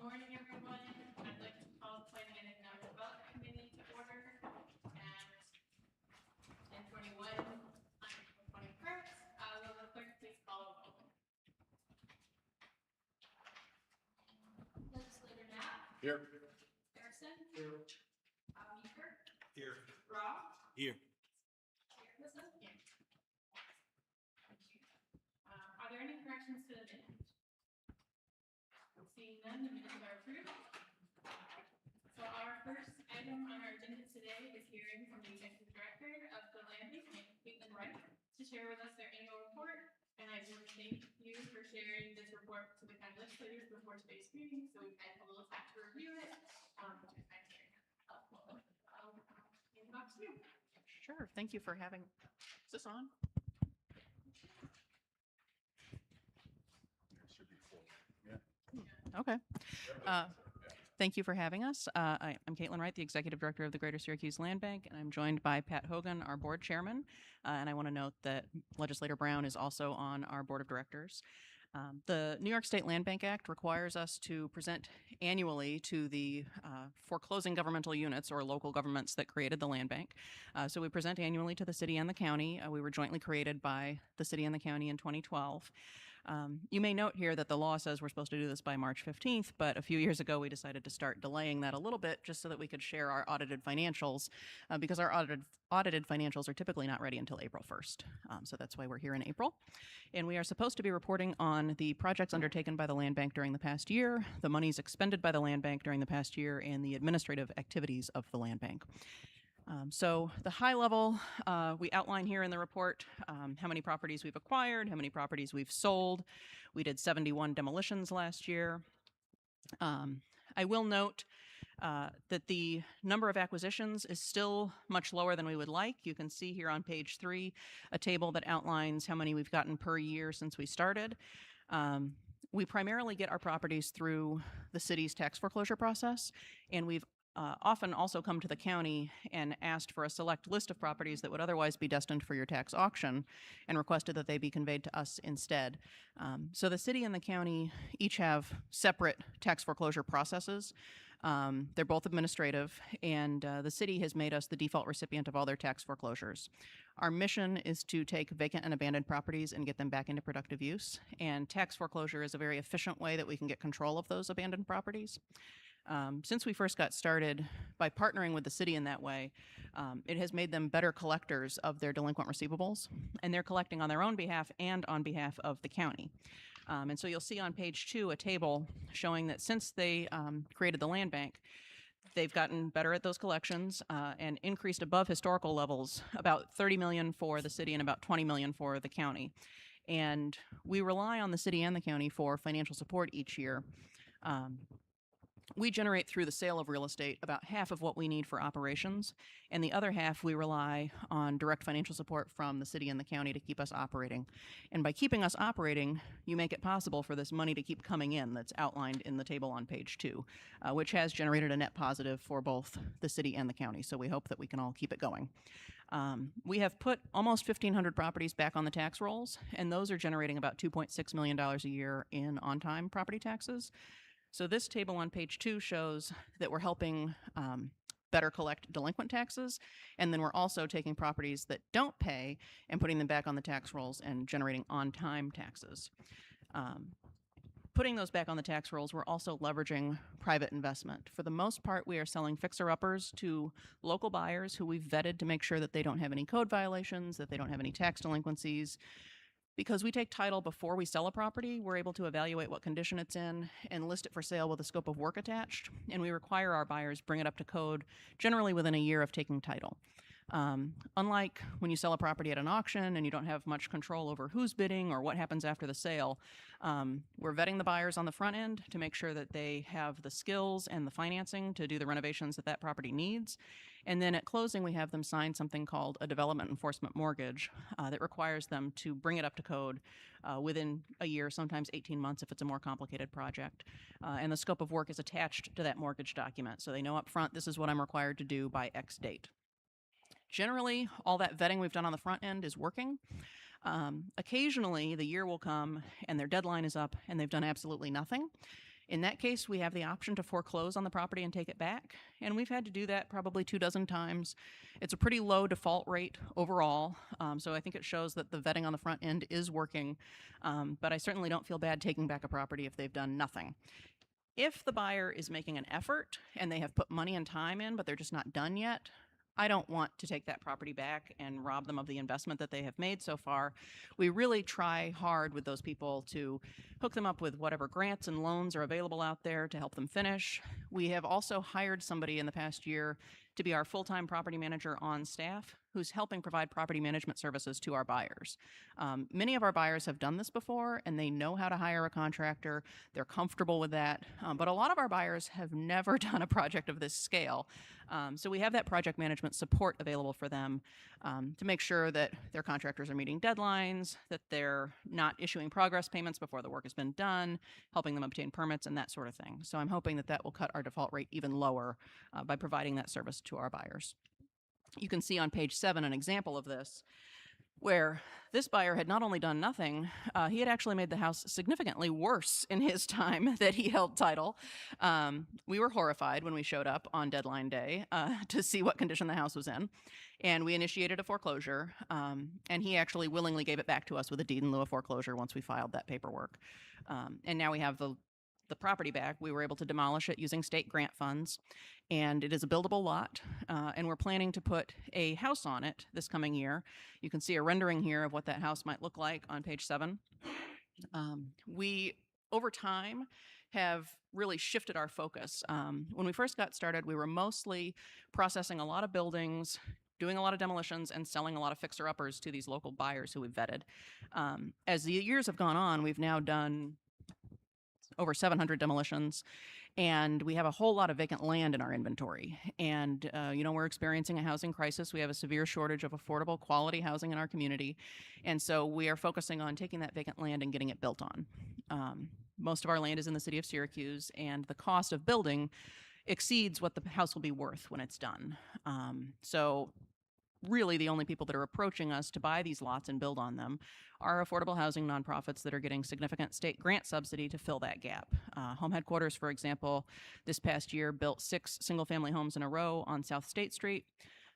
Morning, everyone. I'd like to call the Planning and Economic Development Committee to order at 10:21 on April 21st. Will the clerk please call a roll? Legislator Knapp. Here. Harrison. Here. Meeker. Here. Raw. Here. Chairperson. Here. Are there any corrections to the minutes? Seeing none, the minutes are approved. So our first item on our agenda today is hearing from the Executive Director of the Land Bank, Elaine, to share with us their annual report. And I want to thank you for sharing this report to the county legislators before today's meeting, so we've had a little time to review it. Which I find very helpful. I'll hand it off to you. Sure. Thank you for having. Is this on? Okay. Thank you for having us. I'm Caitlin Wright, the Executive Director of the Greater Syracuse Land Bank, and I'm joined by Pat Hogan, our Board Chairman. And I want to note that Legislator Brown is also on our Board of Directors. The New York State Land Bank Act requires us to present annually to the foreclosing governmental units or local governments that created the land bank. So we present annually to the city and the county. We were jointly created by the city and the county in 2012. You may note here that the law says we're supposed to do this by March 15th, but a few years ago we decided to start delaying that a little bit just so that we could share our audited financials because our audited financials are typically not ready until April 1st. So that's why we're here in April. And we are supposed to be reporting on the projects undertaken by the land bank during the past year, the monies expended by the land bank during the past year, and the administrative activities of the land bank. So the high level, we outline here in the report how many properties we've acquired, how many properties we've sold. We did 71 demolitions last year. I will note that the number of acquisitions is still much lower than we would like. You can see here on page 3 a table that outlines how many we've gotten per year since we started. We primarily get our properties through the city's tax foreclosure process, and we've often also come to the county and asked for a select list of properties that would otherwise be destined for your tax auction and requested that they be conveyed to us instead. So the city and the county each have separate tax foreclosure processes. They're both administrative, and the city has made us the default recipient of all their tax foreclosures. Our mission is to take vacant and abandoned properties and get them back into productive use, and tax foreclosure is a very efficient way that we can get control of those abandoned properties. Since we first got started, by partnering with the city in that way, it has made them better collectors of their delinquent receivables, and they're collecting on their own behalf and on behalf of the county. And so you'll see on page 2 a table showing that since they created the land bank, they've gotten better at those collections and increased above historical levels, about $30 million for the city and about $20 million for the county. And we rely on the city and the county for financial support each year. We generate through the sale of real estate about half of what we need for operations, and the other half we rely on direct financial support from the city and the county to keep us operating. And by keeping us operating, you make it possible for this money to keep coming in that's outlined in the table on page 2, which has generated a net positive for both the city and the county, so we hope that we can all keep it going. We have put almost 1,500 properties back on the tax rolls, and those are generating about $2.6 million a year in on-time property taxes. So this table on page 2 shows that we're helping better collect delinquent taxes, and then we're also taking properties that don't pay and putting them back on the tax rolls and generating on-time taxes. Putting those back on the tax rolls, we're also leveraging private investment. For the most part, we are selling fixer-uppers to local buyers who we've vetted to make sure that they don't have any code violations, that they don't have any tax delinquencies. Because we take title before we sell a property, we're able to evaluate what condition it's in and list it for sale with a scope of work attached, and we require our buyers bring it up to code generally within a year of taking title. Unlike when you sell a property at an auction and you don't have much control over who's bidding or what happens after the sale, we're vetting the buyers on the front end to make sure that they have the skills and the financing to do the renovations that that property needs. And then at closing, we have them sign something called a development enforcement mortgage that requires them to bring it up to code within a year, sometimes 18 months if it's a more complicated project. And the scope of work is attached to that mortgage document. So they know up front, this is what I'm required to do by X date. Generally, all that vetting we've done on the front end is working. Occasionally, the year will come and their deadline is up and they've done absolutely nothing. In that case, we have the option to foreclose on the property and take it back, and we've had to do that probably 24 times. It's a pretty low default rate overall, so I think it shows that the vetting on the front end is working, but I certainly don't feel bad taking back a property if they've done nothing. If the buyer is making an effort and they have put money and time in, but they're just not done yet, I don't want to take that property back and rob them of the investment that they have made so far. We really try hard with those people to hook them up with whatever grants and loans are available out there to help them finish. We have also hired somebody in the past year to be our full-time property manager on staff who's helping provide property management services to our buyers. Many of our buyers have done this before and they know how to hire a contractor. They're comfortable with that, but a lot of our buyers have never done a project of this scale. So we have that project management support available for them to make sure that their contractors are meeting deadlines, that they're not issuing progress payments before the work has been done, helping them obtain permits and that sort of thing. So I'm hoping that that will cut our default rate even lower by providing that service to our buyers. You can see on page 7 an example of this, where this buyer had not only done nothing, he had actually made the house significantly worse in his time that he held title. We were horrified when we showed up on deadline day to see what condition the house was in, and we initiated a foreclosure, and he actually willingly gave it back to us with a deed in lieu of foreclosure once we filed that paperwork. And now we have the property back. We were able to demolish it using state grant funds, and it is a buildable lot, and we're planning to put a house on it this coming year. You can see a rendering here of what that house might look like on page 7. We, over time, have really shifted our focus. When we first got started, we were mostly processing a lot of buildings, doing a lot of demolitions, and selling a lot of fixer-uppers to these local buyers who we've vetted. As the years have gone on, we've now done over 700 demolitions, and we have a whole lot of vacant land in our inventory. And, we're experiencing a housing crisis. We have a severe shortage of affordable quality housing in our community. And so we are focusing on taking that vacant land and getting it built on. Most of our land is in the city of Syracuse, and the cost of building exceeds what the house will be worth when it's done. So really the only people that are approaching us to buy these lots and build on them are affordable housing nonprofits that are getting significant state grant subsidy to fill that gap. Home Headquarters, for example, this past year built 6 single-family homes in a row on South State Street.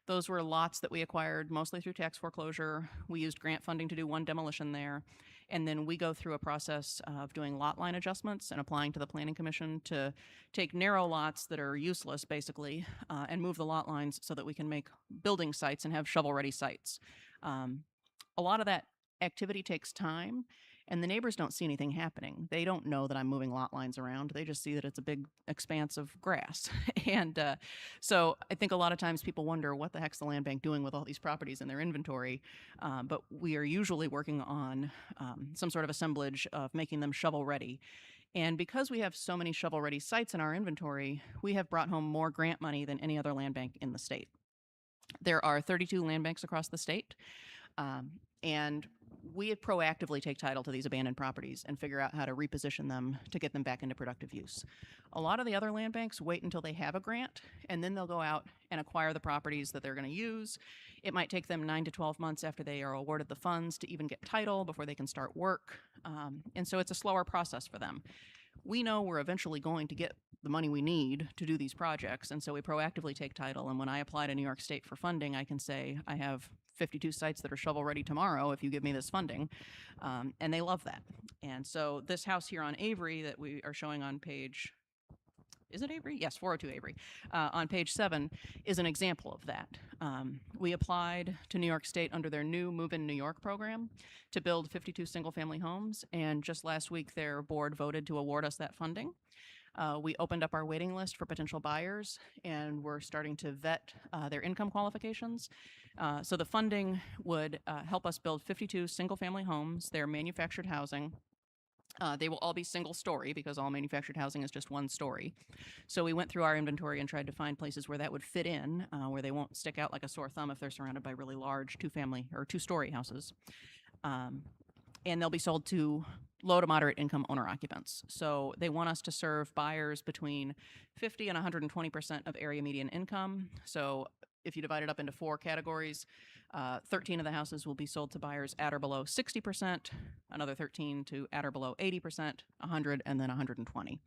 Those were lots that we acquired mostly through tax foreclosure. We used grant funding to do one demolition there. And then we go through a process of doing lot line adjustments and applying to the Planning Commission to take narrow lots that are useless, basically, and move the lot lines so that we can make building sites and have shovel-ready sites. A lot of that activity takes time, and the neighbors don't see anything happening. They don't know that I'm moving lot lines around. They just see that it's a big expanse of grass. And so I think a lot of times people wonder, what the heck's the land bank doing with all these properties in their inventory? But we are usually working on some sort of assemblage of making them shovel ready. And because we have so many shovel ready sites in our inventory, we have brought home more grant money than any other land bank in the state. There are 32 land banks across the state. And we proactively take title to these abandoned properties and figure out how to reposition them to get them back into productive use. A lot of the other land banks wait until they have a grant, and then they'll go out and acquire the properties that they're going to use. It might take them 9 to 12 months after they are awarded the funds to even get title before they can start work. And so it's a slower process for them. We know we're eventually going to get the money we need to do these projects, and so we proactively take title. And when I apply to New York State for funding, I can say, I have 52 sites that are shovel ready tomorrow if you give me this funding, and they love that. And so this house here on Avery that we are showing on page, is it Avery? Yes, 402 Avery. On page 7 is an example of that. We applied to New York State under their new Move in New York program to build 52 single-family homes, and just last week their board voted to award us that funding. We opened up our waiting list for potential buyers, and we're starting to vet their income qualifications. So the funding would help us build 52 single-family homes. They're manufactured housing. They will all be single story because all manufactured housing is just one story. So we went through our inventory and tried to find places where that would fit in, where they won't stick out like a sore thumb if they're surrounded by really large two-story houses. And they'll be sold to low to moderate income owner occupants. So they want us to serve buyers between 50 and 120% of area median income. So if you divide it up into 4 categories, 13 of the houses will be sold to buyers at or below 60%, another 13 to at or below 80%, 100, and then 120.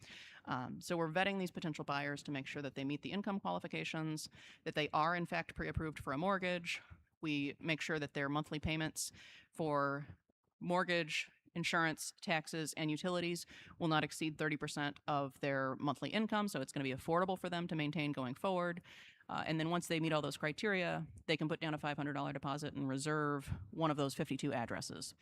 So we're vetting these potential buyers to make sure that they meet the income qualifications, that they are in fact pre-approved for a mortgage. We make sure that their monthly payments for mortgage, insurance, taxes, and utilities will not exceed 30% of their monthly income, so it's going to be affordable for them to maintain going forward. And then once they meet all those criteria, they can put down a $500 deposit and reserve one of those 52 addresses.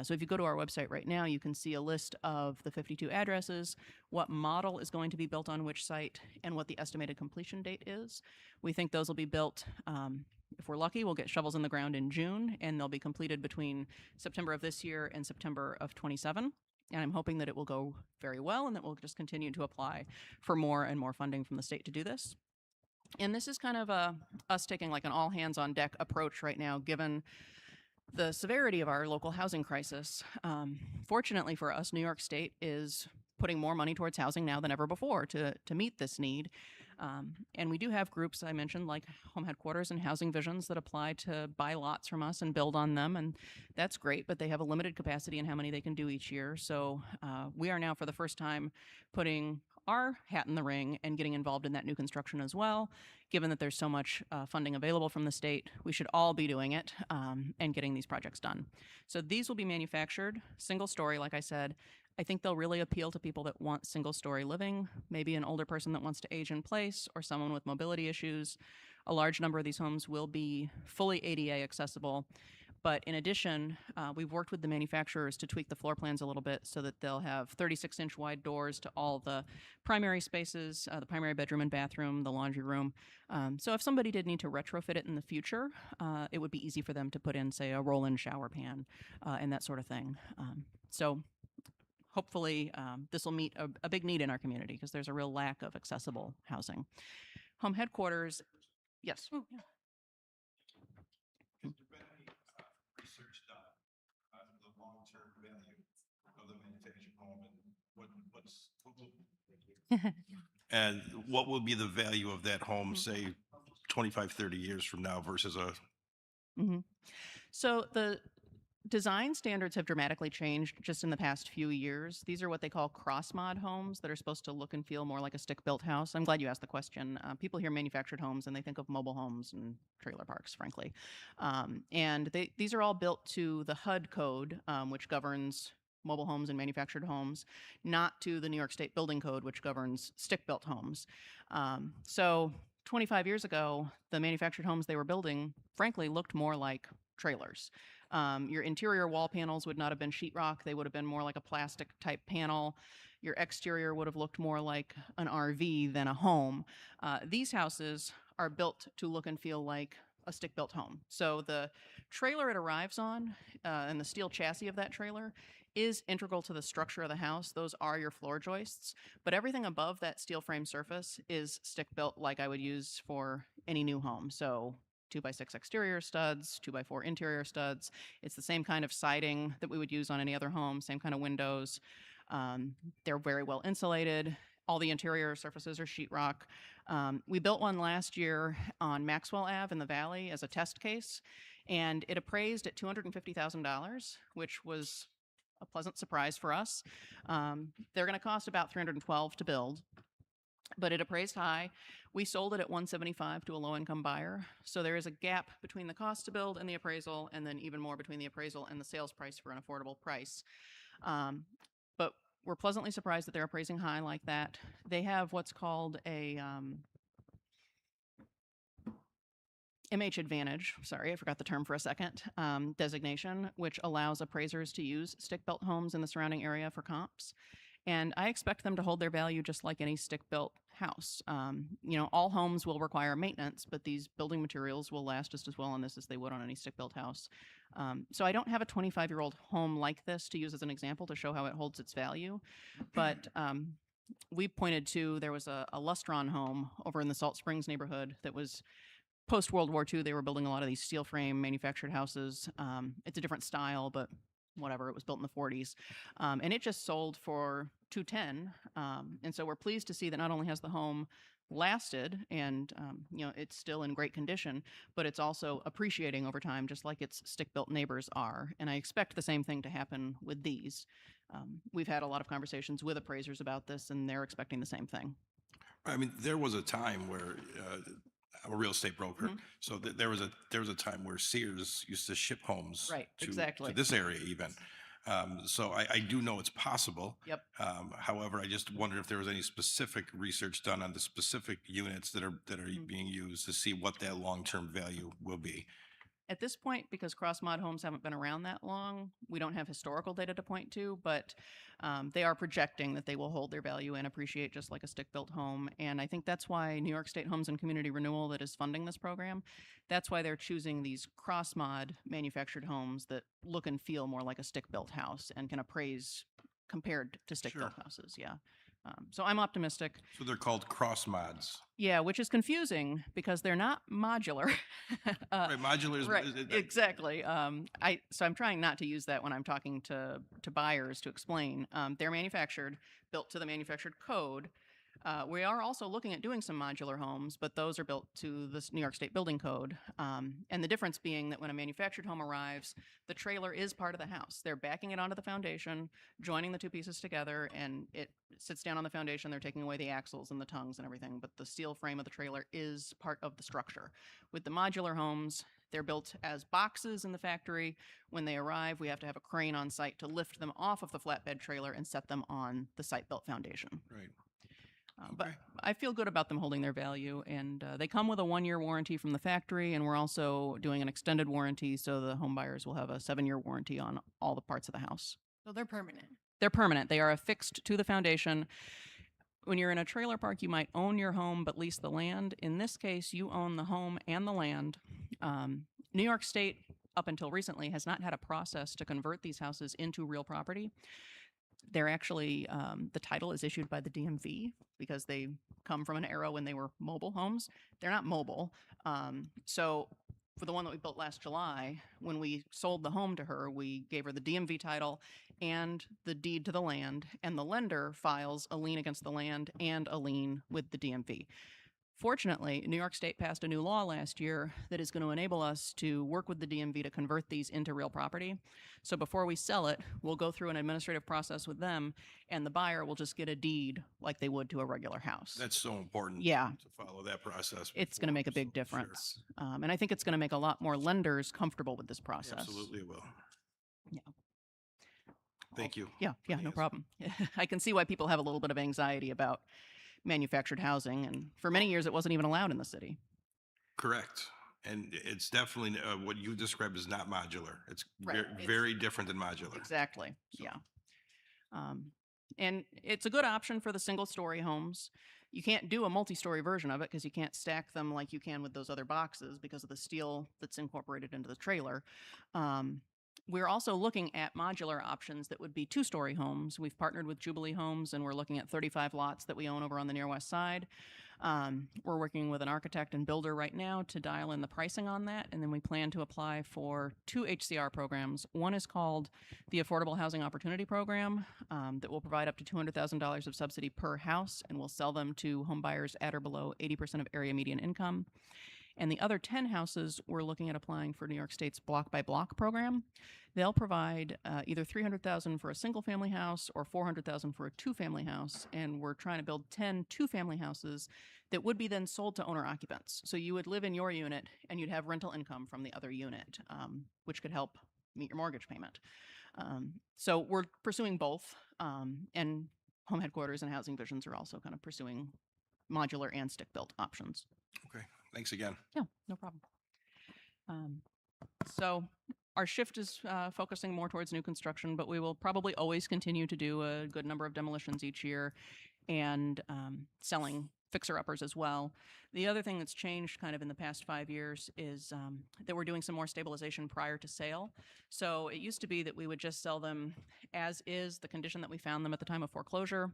So if you go to our website right now, you can see a list of the 52 addresses, what model is going to be built on which site, and what the estimated completion date is. We think those will be built, if we're lucky, we'll get shovels in the ground in June, and they'll be completed between September of this year and September of 27. And I'm hoping that it will go very well and that we'll just continue to apply for more and more funding from the state to do this. And this is kind of us taking like an all hands on deck approach right now, given the severity of our local housing crisis. Fortunately for us, New York State is putting more money towards housing now than ever before to meet this need. And we do have groups I mentioned like Home Headquarters and Housing Visions that apply to buy lots from us and build on them. And that's great, but they have a limited capacity in how many they can do each year. So we are now for the first time putting our hat in the ring and getting involved in that new construction as well. Given that there's so much funding available from the state, we should all be doing it and getting these projects done. So these will be manufactured, single story, like I said. I think they'll really appeal to people that want single story living, maybe an older person that wants to age in place or someone with mobility issues. A large number of these homes will be fully ADA accessible. But in addition, we've worked with the manufacturers to tweak the floor plans a little bit so that they'll have 36-inch wide doors to all the primary spaces, the primary bedroom and bathroom, the laundry room. So if somebody did need to retrofit it in the future, it would be easy for them to put in, say, a roll-in shower pan and that sort of thing. So hopefully this will meet a big need in our community because there's a real lack of accessible housing. Home Headquarters, yes. Oh, yeah. Has there been any research done on the long-term value of the manufactured home and what will be the value of that home, say 25, 30 years from now versus a... Mm-hmm. So the design standards have dramatically changed just in the past few years. These are what they call cross-mod homes that are supposed to look and feel more like a stick-built house. I'm glad you asked the question. People hear manufactured homes and they think of mobile homes and trailer parks, frankly. And these are all built to the HUD code, which governs mobile homes and manufactured homes, not to the New York State Building Code, which governs stick-built homes. So 25 years ago, the manufactured homes they were building, frankly, looked more like trailers. Your interior wall panels would not have been sheetrock. They would have been more like a plastic type panel. Your exterior would have looked more like an RV than a home. These houses are built to look and feel like a stick-built home. So the trailer it arrives on and the steel chassis of that trailer is integral to the structure of the house. Those are your floor joists, but everything above that steel frame surface is stick-built like I would use for any new home. So 2x6 exterior studs, 2x4 interior studs. It's the same kind of siding that we would use on any other home, same kind of windows. They're very well insulated. All the interior surfaces are sheetrock. We built one last year on Maxwell Ave in the Valley as a test case, and it appraised at $250,000, which was a pleasant surprise for us. They're going to cost about $312 to build, but it appraised high. We sold it at $175 to a low-income buyer. So there is a gap between the cost to build and the appraisal, and then even more between the appraisal and the sales price for an affordable price. But we're pleasantly surprised that they're appraising high like that. They have what's called a MH Advantage, sorry, I forgot the term for a second, designation, which allows appraisers to use stick-built homes in the surrounding area for comps. And I expect them to hold their value just like any stick-built house. All homes will require maintenance, but these building materials will last just as well on this as they would on any stick-built house. So I don't have a 25-year-old home like this to use as an example to show how it holds its value, but we pointed to, there was a Lustron home over in the Salt Springs neighborhood that was post-World War II. They were building a lot of these steel frame manufactured houses. It's a different style, but whatever, it was built in the 40s. And it just sold for $210. And so we're pleased to see that not only has the home lasted, and it's still in great condition, but it's also appreciating over time, just like its stick-built neighbors are. And I expect the same thing to happen with these. We've had a lot of conversations with appraisers about this, and they're expecting the same thing. I mean, there was a time where I'm a real estate broker, Mhm. so there was a time where Sears used to ship homes Right, to exactly. this area even. So I do know it's possible. Yep. However, I just wondered if there was any specific research done on the specific units that are Mhm. being used to see what that long-term value will be. At this point, because cross-mod homes haven't been around that long, we don't have historical data to point to, but they are projecting that they will hold their value and appreciate just like a stick-built home. And I think that's why New York State Homes and Community Renewal, that is funding this program, that's why they're choosing these cross-mod manufactured homes that look and feel more like a stick-built house and can appraise compared to stick-built Sure. houses. Yeah. So I'm optimistic. So they're called cross mods. Yeah, which is confusing because they're not modular. Right, modular is Right, exactly. I'm trying not to use that when I'm talking to buyers to explain. They're manufactured, built to the manufactured code. We are also looking at doing some modular homes, but those are built to the New York State Building Code. And the difference being that when a manufactured home arrives, the trailer is part of the house. They're backing it onto the foundation, joining the two pieces together, and it sits down on the foundation. They're taking away the axles and the tongues and everything, but the steel frame of the trailer is part of the structure. With the modular homes, they're built as boxes in the factory. When they arrive, we have to have a crane on site to lift them off of the flatbed trailer and set them on the site-built foundation. Right. But Okay. I feel good about them holding their value, and they come with a 1-year warranty from the factory, and we're also doing an extended warranty, so the home buyers will have a 7-year warranty on all the parts of the house. So they're permanent. They're permanent. They are affixed to the foundation. When you're in a trailer park, you might own your home but lease the land. In this case, you own the home and the land. New York State, up until recently, has not had a process to convert these houses into real property. They're actually, the title is issued by the DMV because they come from an era when they were mobile homes. They're not mobile. So for the one that we built last July, when we sold the home to her, we gave her the DMV title and the deed to the land, and the lender files a lien against the land and a lien with the DMV. Fortunately, New York State passed a new law last year that is going to enable us to work with the DMV to convert these into real property. So before we sell it, we'll go through an administrative process with them, and the buyer will just get a deed like they would to a regular house. That's so important. Yeah. To follow that process. It's going to make a big Sure. difference. And I think it's going to make a lot more lenders comfortable with this process. Absolutely it will. Yeah. Thank you. Yeah, for the no answer. problem. I can see why people have a little bit of anxiety about manufactured housing, and for many years it wasn't even allowed in the city. Correct. And it's definitely what you described is not modular. It's Right, it's- very different than modular. Exactly. So- Yeah. And it's a good option for the single-story homes. You can't do a multi-story version of it because you can't stack them like you can with those other boxes because of the steel that's incorporated into the trailer. We're also looking at modular options that would be 2-story homes. We've partnered with Jubilee Homes, and we're looking at 35 lots that we own over on the Near West Side. We're working with an architect and builder right now to dial in the pricing on that, and then we plan to apply for 2 HCR programs. One is called the Affordable Housing Opportunity Program that will provide up to $200,000 of subsidy per house, and will sell them to home buyers at or below 80% of area median income. And the other 10 houses, we're looking at applying for New York State's block by block program. They'll provide either $300,000 for a single family house or $400,000 for a 2-family house. And we're trying to build 10 2-family houses that would be then sold to owner occupants. So you would live in your unit and you'd have rental income from the other unit, which could help meet your mortgage payment. So we're pursuing both. And Home Headquarters and Housing Visions are also kind of pursuing modular and stick-built options. Okay. Thanks again. Yeah, no problem. So our shift is focusing more towards new construction, but we will probably always continue to do a good number of demolitions each year and selling fixer-uppers as well. The other thing that's changed kind of in the past 5 years is that we're doing some more stabilization prior to sale. So it used to be that we would just sell them as is, the condition that we found them at the time of foreclosure.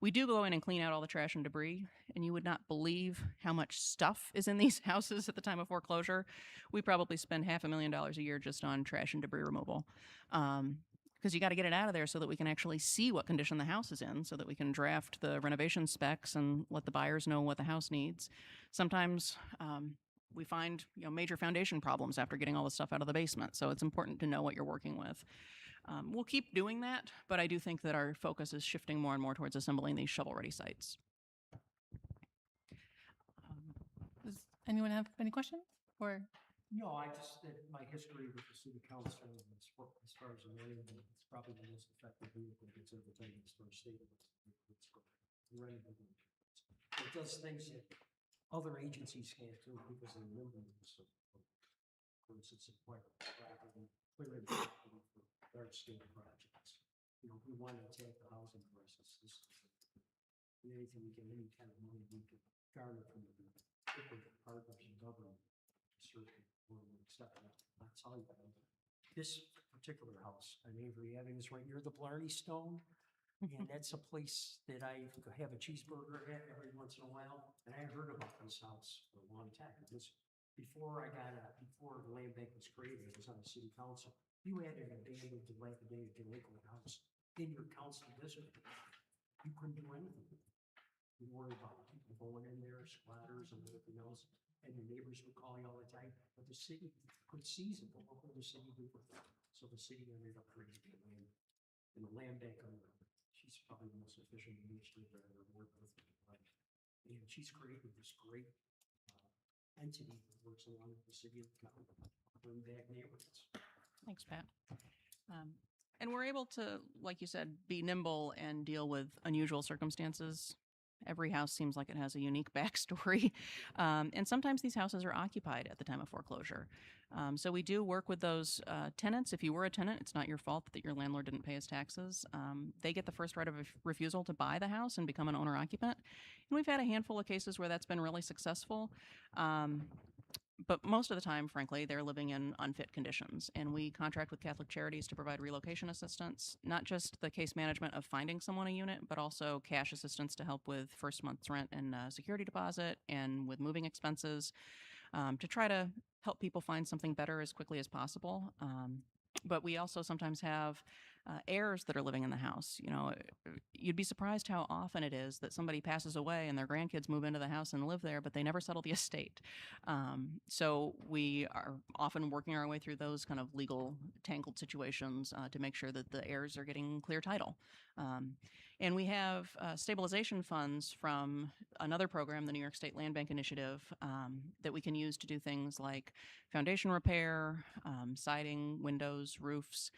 We do go in and clean out all the trash and debris, and you would not believe how much stuff is in these houses at the time of foreclosure. We probably spend $500,000 a year just on trash and debris removal. because you got to get it out of there so that we can actually see what condition the house is in, so that we can draft the renovation specs and let the buyers know what the house needs. Sometimes we find major foundation problems after getting all the stuff out of the basement, so it's important to know what you're working with. We'll keep doing that, but I do think that our focus is shifting more and more towards assembling these shovel-ready sites. Does anyone have any questions? Or No, I just, my history with the city council, as far as the land, it's probably the most effective vehicle that's ever been as far as state. It does things that other agencies can't do because of the nimbleness of, for instance, clearing for large scale projects. We want to attack the housing crisis. This is anything we get, any kind of money we can garner from the different partners in government. Certainly, that's all you can. This particular house on Avery Avenue is right near the Blarney Stone, and that's a place that I have a cheeseburger at every once in a while. And I heard about this house for a long time. This before the land bank was created, it was on the city council. You had an abandoned, dilapidated, delinquent house in your council district. You couldn't do anything. You worried about people going in there, squatters and everything else. And your neighbors would call you all the time, but the city could seize it. But what would the city do with it? So the city ended up creating the land. And the land bank owner, she's probably the most efficient administrator I've ever worked with in my life. And she's created this great entity that works along with the city of the county, bring back neighborhoods. Thanks, Pat. And we're able to, like you said, be nimble and deal with unusual circumstances. Every house seems like it has a unique backstory. And sometimes these houses are occupied at the time of foreclosure. So we do work with those tenants. If you were a tenant, it's not your fault that your landlord didn't pay his taxes. They get the first right of refusal to buy the house and become an owner occupant. And we've had a handful of cases where that's been really successful. But most of the time, frankly, they're living in unfit conditions. And we contract with Catholic Charities to provide relocation assistance, not just the case management of finding someone a unit, but also cash assistance to help with first month's rent and security deposit and with moving expenses to try to help people find something better as quickly as possible. But we also sometimes have heirs that are living in the house. You'd be surprised how often it is that somebody passes away and their grandkids move into the house and live there, but they never settle the estate. So we are often working our way through those kind of legal tangled situations to make sure that the heirs are getting clear title. And we have stabilization funds from another program, the New York State Land Bank Initiative, that we can use to do things like foundation repair, siding, windows, roofs.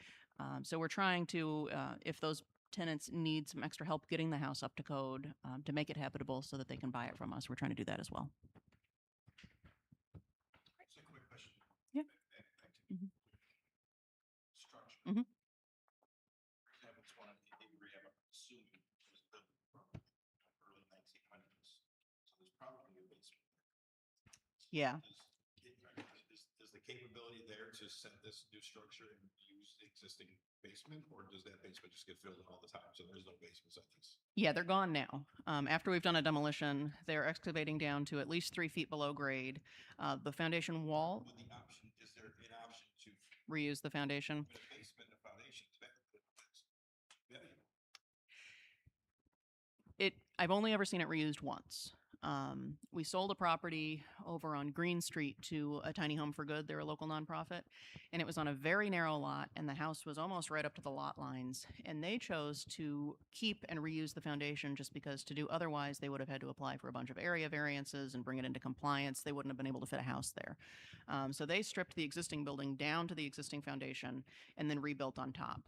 So we're trying to, if those tenants need some extra help getting the house up to code, to make it habitable so that they can buy it from us, we're trying to do that as well. Just a quick question. Yeah. Back to Mhm. structure. Mhm. For example, this one in rehab, I'm assuming was built from early 1900s. So there's probably a basement. Yeah. Is the capability there to set this new structure and use the existing basement, or does that basement just get filled in all the time? So there's no basements at this. Yeah, they're gone now. After we've done a demolition, they're excavating down to at least 3 feet below grade. The foundation wall, With the option, is there an option to reuse the foundation. put a basement and a foundation? I've only ever seen it reused once. We sold a property over on Green Street to a Tiny Home for Good. They're a local nonprofit, and it was on a very narrow lot, and the house was almost right up to the lot lines. And they chose to keep and reuse the foundation just because to do otherwise, they would have had to apply for a bunch of area variances and bring it into compliance. They wouldn't have been able to fit a house there. So they stripped the existing building down to the existing foundation and then rebuilt on top.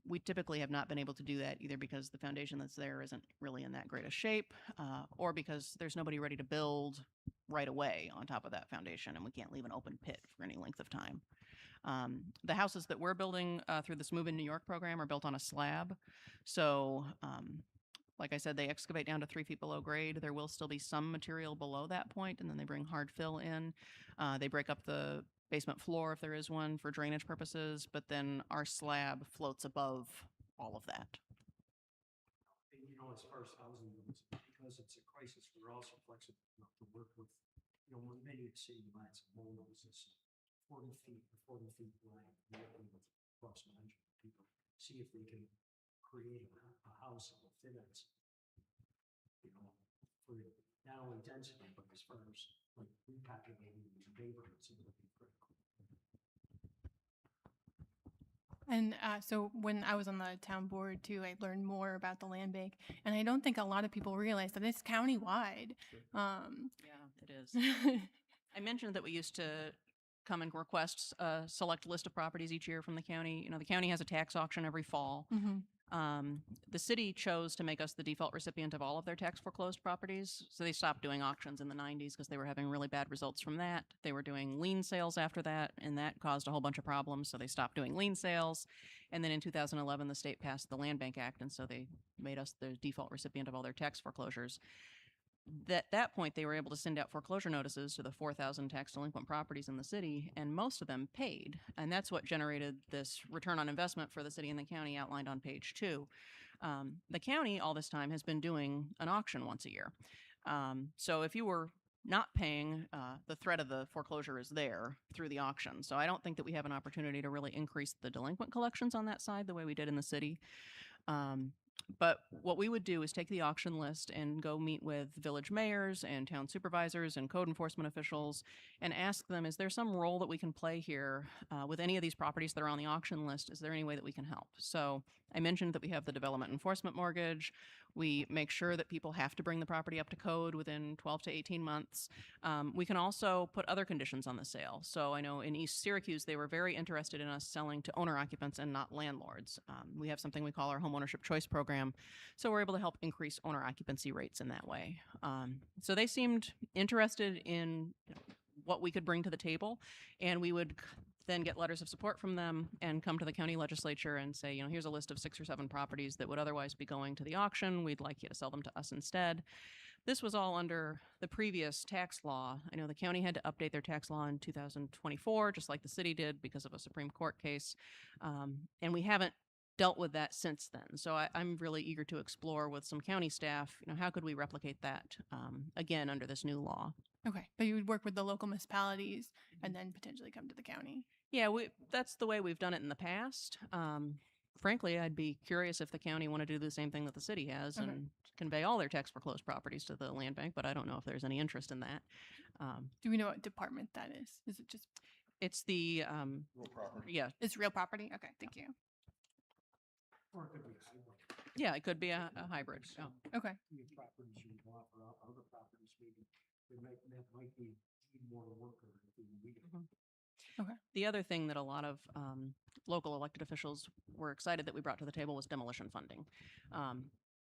We typically have not been able to do that either because the foundation that's there isn't really in that great a shape, or because there's nobody ready to build right away on top of that foundation, and we can't leave an open pit for any length of time. The houses that we're building through this Move in New York program are built on a slab. So, like I said, they excavate down to 3 feet below grade. There will still be some material below that point, and then they bring hard fill in. They break up the basement floor if there is one for drainage purposes, but then our slab floats above all of that. And as far as housing goes, because it's a crisis, we're also flexible enough to work with, many of the city lots of homes is 40 feet wide, with cross management. see if they can create a house that will fit it. For not only density, but as far as like repopulating the neighborhoods, it would be critical. And so when I was on the town board too, I learned more about the land bank, and I don't think a lot of people realize that it's county-wide. Yeah, it is. I mentioned that we used to come and request a select list of properties each year from the county. You know, the county has a tax auction every fall. Mhm. The city chose to make us the default recipient of all of their tax foreclosed properties. So they stopped doing auctions in the 90s because they were having really bad results from that. They were doing lien sales after that, and that caused a whole bunch of problems. So they stopped doing lien sales. And then in 2011, the state passed the Land Bank Act, and so they made us the default recipient of all their tax foreclosures. At that point, they were able to send out foreclosure notices to the 4,000 tax delinquent properties in the city, and most of them paid. And that's what generated this return on investment for the city and the county outlined on page 2. The county, all this time, has been doing an auction once a year. So if you were not paying, the threat of the foreclosure is there through the auction. So I don't think that we have an opportunity to really increase the delinquent collections on that side the way we did in the city. But what we would do is take the auction list and go meet with village mayors and town supervisors and code enforcement officials and ask them, is there some role that we can play here with any of these properties that are on the auction list? Is there any way that we can help? So I mentioned that we have the development enforcement mortgage. We make sure that people have to bring the property up to code within 12 to 18 months. We can also put other conditions on the sale. So I know in East Syracuse, they were very interested in us selling to owner occupants and not landlords. We have something we call our homeownership choice program. So we're able to help increase owner occupancy rates in that way. So they seemed interested in what we could bring to the table, and we would then get letters of support from them and come to the county legislature and say, here's a list of 6 or 7 properties that would otherwise be going to the auction. We'd like you to sell them to us instead. This was all under the previous tax law. I know the county had to update their tax law in 2024, just like the city did because of a Supreme Court case. And we haven't dealt with that since then. So I'm really eager to explore with some county staff, how could we replicate that again under this new law? Okay, but you would work with the local municipalities and then potentially come to the county. Yeah, that's the way we've done it in the past. Frankly, I'd be curious if the county wanted to do the same thing that the city has and convey all their tax foreclosed properties to the land bank, but I don't know if there's any interest in that. Do we know what department that is? Is it just? It's the Real property. yeah. It's real property. Okay, thank you. Or it could be a hybrid. Yeah, it could be a hybrid. Yeah. Okay. You have properties you would offer up, other properties maybe that might need more work or we Okay. The other thing that a lot of local elected officials were excited that we brought to the table was demolition funding.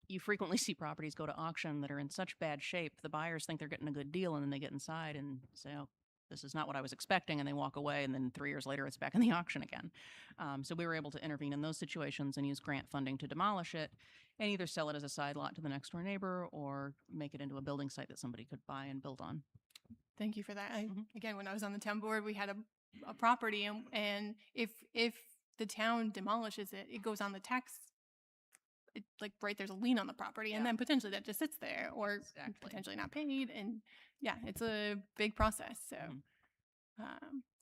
You frequently see properties go to auction that are in such bad shape, the buyers think they're getting a good deal, and then they get inside and say, oh, this is not what I was expecting, and they walk away, and then 3 years later it's back in the auction again. So we were able to intervene in those situations and use grant funding to demolish it and either sell it as a side lot to the next door neighbor or make it into a building site that somebody could buy and build on. Thank you for that. Again, when I was on the town board, we had a property, and if the town demolishes it, it goes on the tax. There's a lien on the property, and then potentially that just sits there, or potentially not paid, and yeah, it's a big process. So,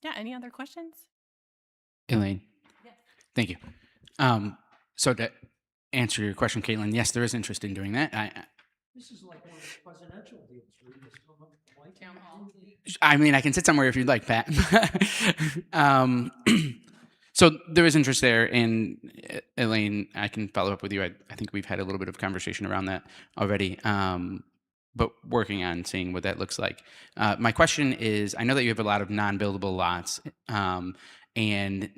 yeah. Any other questions? Elaine. Yes. Thank you. So to answer your question, Caitlin, yes, there is interest in doing that. This is like one of the presidential deals, where you just come up with a white Town hall. I mean, I can sit somewhere if you'd like, Pat. So there is interest there, and Elaine, I can follow up with you. I think we've had a little bit of conversation around that already, but working on seeing what that looks like. My question is, I know that you have a lot of non-buildable lots, and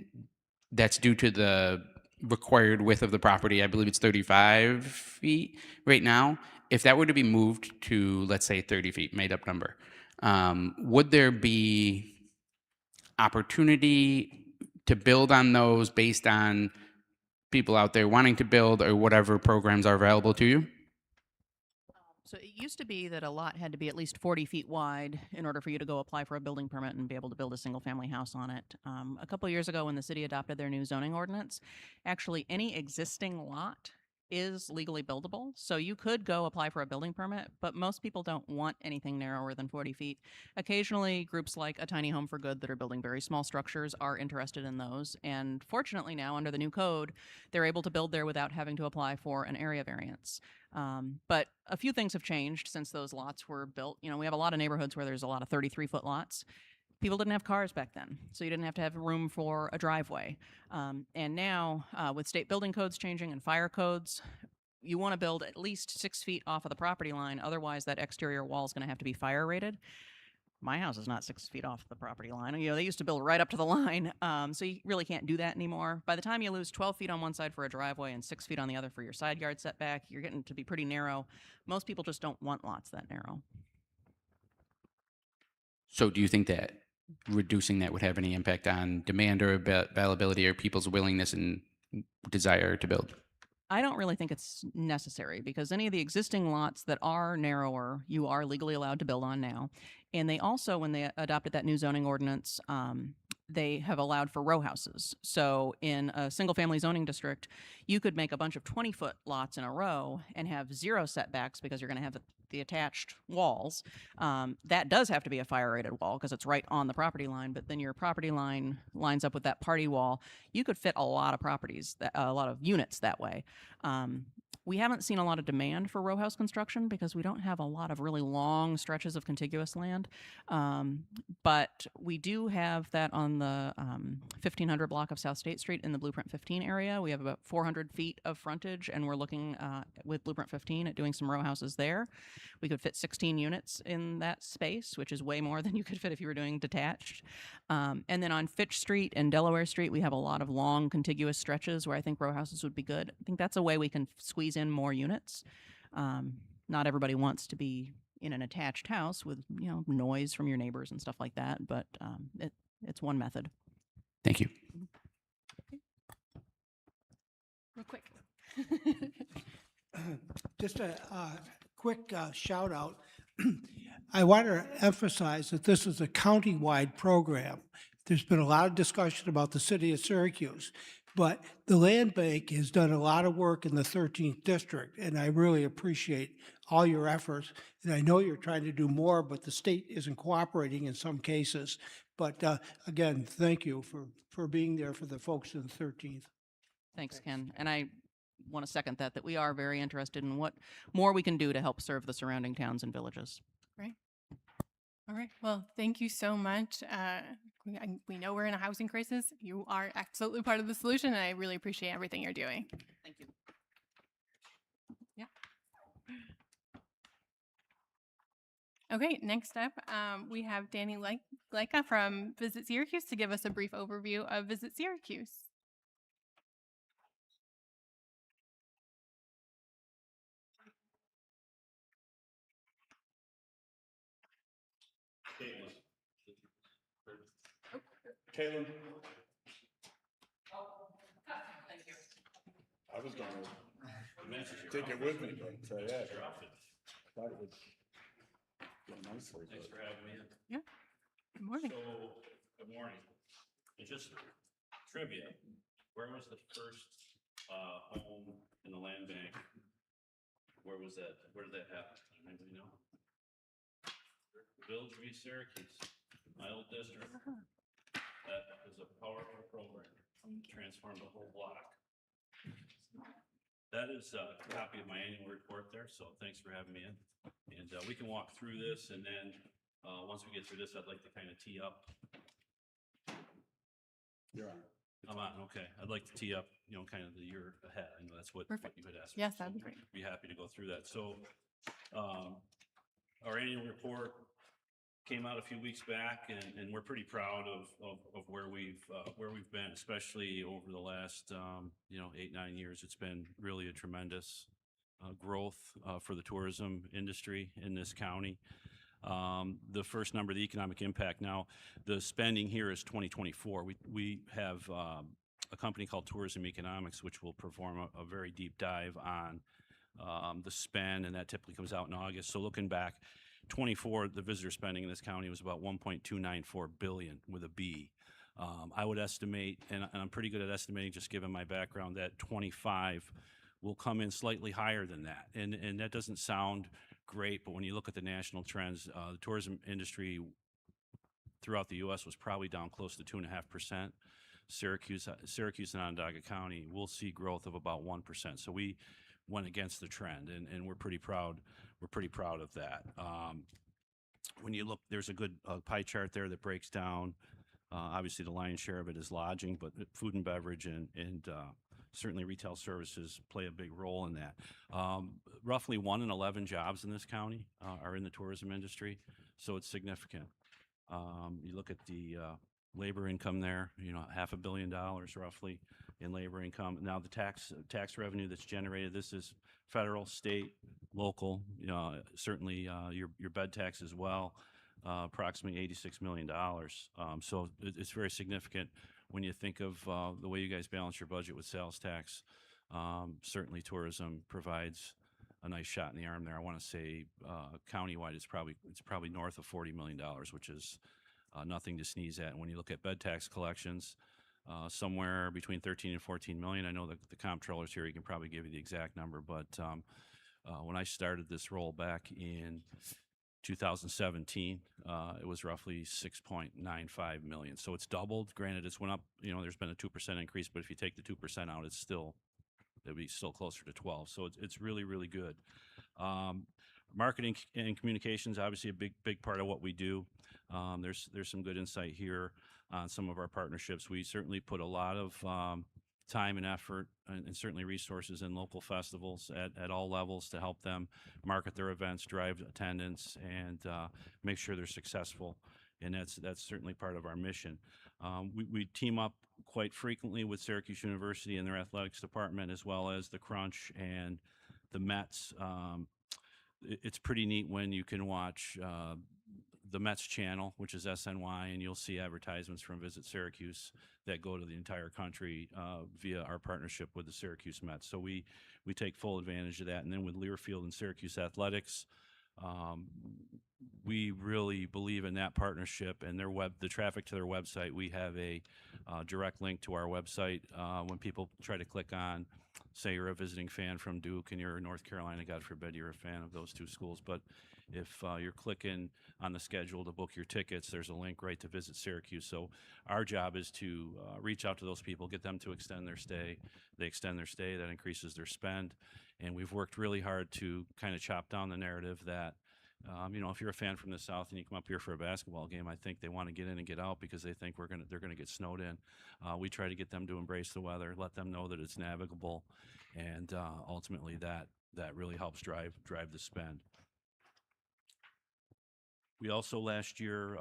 that's due to the required width of the property. I believe it's 35 feet right now. If that were to be moved to, let's say, 30 feet, made up number, would there be opportunity to build on those based on people out there wanting to build or whatever programs are available to you? So it used to be that a lot had to be at least 40 feet wide in order for you to go apply for a building permit and be able to build a single family house on it. A couple years ago when the city adopted their new zoning ordinance, actually any existing lot is legally buildable. So you could go apply for a building permit, but most people don't want anything narrower than 40 feet. Occasionally, groups like A Tiny Home for Good that are building very small structures are interested in those. And fortunately now, under the new code, they're able to build there without having to apply for an area variance. But a few things have changed since those lots were built. You know, we have a lot of neighborhoods where there's a lot of 33-foot lots. People didn't have cars back then, so you didn't have to have room for a driveway. And now, with state building codes changing and fire codes, you want to build at least 6 feet off of the property line. Otherwise, that exterior wall is going to have to be fire rated. My house is not 6 feet off the property line. You know, they used to build right up to the line, so you really can't do that anymore. By the time you lose 12 feet on one side for a driveway and 6 feet on the other for your side yard setback, you're getting to be pretty narrow. Most people just don't want lots that narrow. So do you think that reducing that would have any impact on demand or availability or people's willingness and desire to build? I don't really think it's necessary because any of the existing lots that are narrower, you are legally allowed to build on now. And they also, when they adopted that new zoning ordinance, they have allowed for row houses. So in a single family zoning district, you could make a bunch of 20-foot lots in a row and have 0 setbacks because you're going to have the attached walls. That does have to be a fire rated wall because it's right on the property line, but then your property line lines up with that party wall. You could fit a lot of properties, a lot of units that way. We haven't seen a lot of demand for row house construction because we don't have a lot of really long stretches of contiguous land. But we do have that on the 1500 block of South State Street in the Blueprint 15 area. We have about 400 feet of frontage, and we're looking with Blueprint 15 at doing some row houses there. We could fit 16 units in that space, which is way more than you could fit if you were doing detached. And then on Fitch Street and Delaware Street, we have a lot of long contiguous stretches where I think row houses would be good. I think that's a way we can squeeze in more units. Not everybody wants to be in an attached house with, you know, noise from your neighbors and stuff like that, but it's one method. Thank you. Real quick. Just a quick shout out. I want to emphasize that this is a county-wide program. There's been a lot of discussion about the city of Syracuse, but the land bank has done a lot of work in the 13th district, and I really appreciate all your efforts. And I know you're trying to do more, but the state isn't cooperating in some cases. But again, thank you for being there for the folks in the 13th. Thanks, Ken. And I want to second that we are very interested in what more we can do to help serve the surrounding towns and villages. Great. All right. Well, thank you so much. We know we're in a housing crisis. You are absolutely part of the solution, and I really appreciate everything you're doing. Thank you. Yeah. Okay, next up, we have Danny Leica from Visit Syracuse to give us a brief overview of Visit Syracuse. Caitlin. I was going to take it with me, but yeah. I thought it would go nicely. Thanks for having me in. Yeah. Good morning. So, good morning. And just trivia, where was the first home in the land bank? Where was that? Where did that happen? Anybody know? Village v. Syracuse, my old district. That was a powerful program. Transformed the whole block. That is a copy of my annual report there, so thanks for having me in. And we can walk through this, and then once we get through this, I'd like to kind of tee up. You're on. I'm on, okay. I'd like to tee up, you know, kind of the year ahead. I know that's what you had asked. Yes, for, that'd be so great. Be happy to go through that. So our annual report came out a few weeks back, and we're pretty proud of where we've been, especially over the last 8-9 years. It's been really a tremendous growth for the tourism industry in this county. The first number, the economic impact. Now, the spending here is 2024. We have a company called Tourism Economics, which will perform a very deep dive on the spend, and that typically comes out in August. So looking back, 24, the visitor spending in this county was about $1.294 billion with a B. I would estimate, and I'm pretty good at estimating just given my background, that 25 will come in slightly higher than that. And that doesn't sound great, but when you look at the national trends, the tourism industry throughout the U.S. was probably down close to 2.5%. Syracuse and Onondaga County will see growth of about 1%. So we went against the trend, and we're pretty proud. We're pretty proud of that. When you look, there's a good pie chart there that breaks down. Obviously, the lion's share of it is lodging, but food and beverage and certainly retail services play a big role in that. Roughly 1 in 11 jobs in this county are in the tourism industry, so it's significant. You look at the labor income there, $500 million roughly in labor income. Now the tax revenue that's generated, this is federal, state, local, certainly your bed tax as well, approximately $86 million. So it's very significant when you think of the way you guys balance your budget with sales tax. Certainly tourism provides a nice shot in the arm there. I want to say countywide, it's probably north of $40 million, which is nothing to sneeze at. And when you look at bed tax collections, somewhere between 13 and 14 million. I know that the comptroller's here; he can probably give you the exact number. But when I started this role back in 2017, it was roughly 6.95 million. So it's doubled. Granted, it's went up. There's been a 2% increase, but if you take the 2% out, it'd be still closer to 12. So it's really, really good. Marketing and communications, obviously a big part of what we do. There's some good insight here on some of our partnerships. We certainly put a lot of time and effort and certainly resources in local festivals at all levels to help them market their events, drive attendance, and make sure they're successful. And that's certainly part of our mission. We team up quite frequently with Syracuse University and their athletics department, as well as the Crunch and the Mets. It's pretty neat when you can watch the Mets channel, which is SNY, and you'll see advertisements from Visit Syracuse that go to the entire country via our partnership with the Syracuse Mets. So we take full advantage of that. And then with Learfield and Syracuse Athletics, we really believe in that partnership and the traffic to their website. We have a direct link to our website. When people try to click on, say you're a visiting fan from Duke and you're in North Carolina, God forbid you're a fan of those two schools, but if you're clicking on the schedule to book your tickets, there's a link right to Visit Syracuse. So our job is to reach out to those people, get them to extend their stay. They extend their stay, that increases their spend. And we've worked really hard to kind of chop down the narrative that if you're a fan from the South and you come up here for a basketball game, I think they want to get in and get out because they think they're gonna get snowed in. We try to get them to embrace the weather, let them know that it's navigable, and ultimately that really helps drive the spend. We also last year